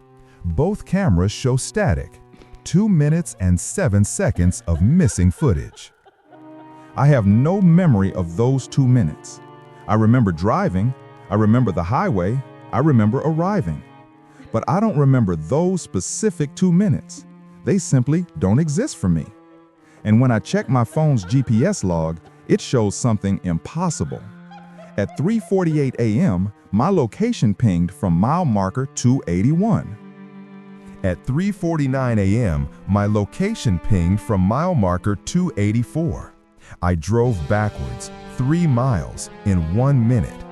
Both cameras show static. 2 minutes and 7 seconds of missing footage. I have no memory of those 2 minutes. I remember driving, I remember the highway, I remember arriving. But I don't remember those specific 2 minutes. They simply don't exist for me. And when I check my phone's GPS log, it shows something impossible. At 3:48 a.m., my location pinged from mile marker 281. At 3:49 a.m., my location pinged from mile marker 284. I drove backwards 3 miles in 1 minute.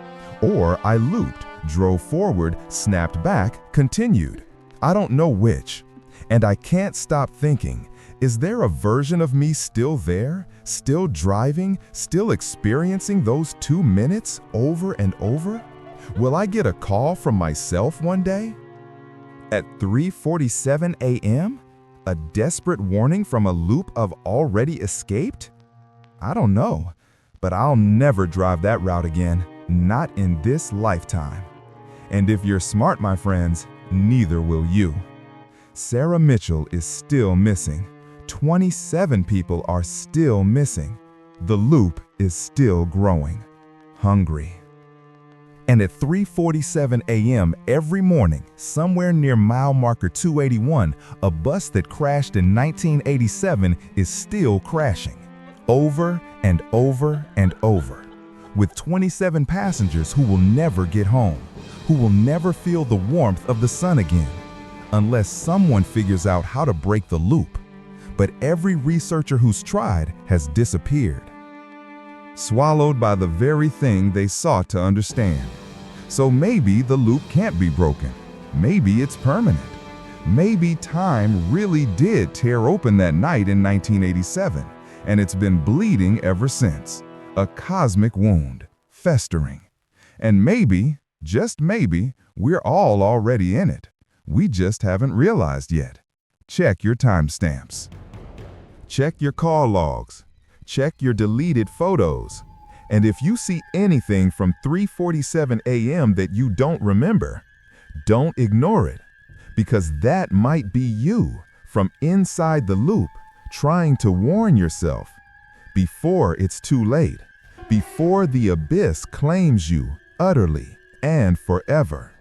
Or I looped, drove forward, snapped back, continued. I don't know which. And I can't stop thinking, is there a version of me still there, still driving, still experiencing those 2 minutes over and over? Will I get a call from myself one day? At 3:47 a.m., a desperate warning from a loop of already escaped? I don't know, but I'll never drive that route again, not in this lifetime. And if you're smart, my friends, neither will you. Sarah Mitchell is still missing. 27 people are still missing. The loop is still growing. Hungry. And at 3:47 a.m. every morning, somewhere near mile marker 281, a bus that crashed in 1987 is still crashing. Over and over and over. With 27 passengers who will never get home, who will never feel the warmth of the sun again, unless someone figures out how to break the loop. But every researcher who's tried has disappeared, swallowed by the very thing they sought to understand. So maybe the loop can't be broken. Maybe it's permanent. Maybe time really did tear open that night in 1987, and it's been bleeding ever since. A cosmic wound, festering. And maybe, just maybe, we're all already in it. We just haven't realized yet. Check your timestamps. Check your call logs. Check your deleted photos. And if you see anything from 3:47 a.m. that you don't remember, don't ignore it, because that might be you from inside the loop trying to warn yourself before it's too late, before the abyss claims you utterly and forever.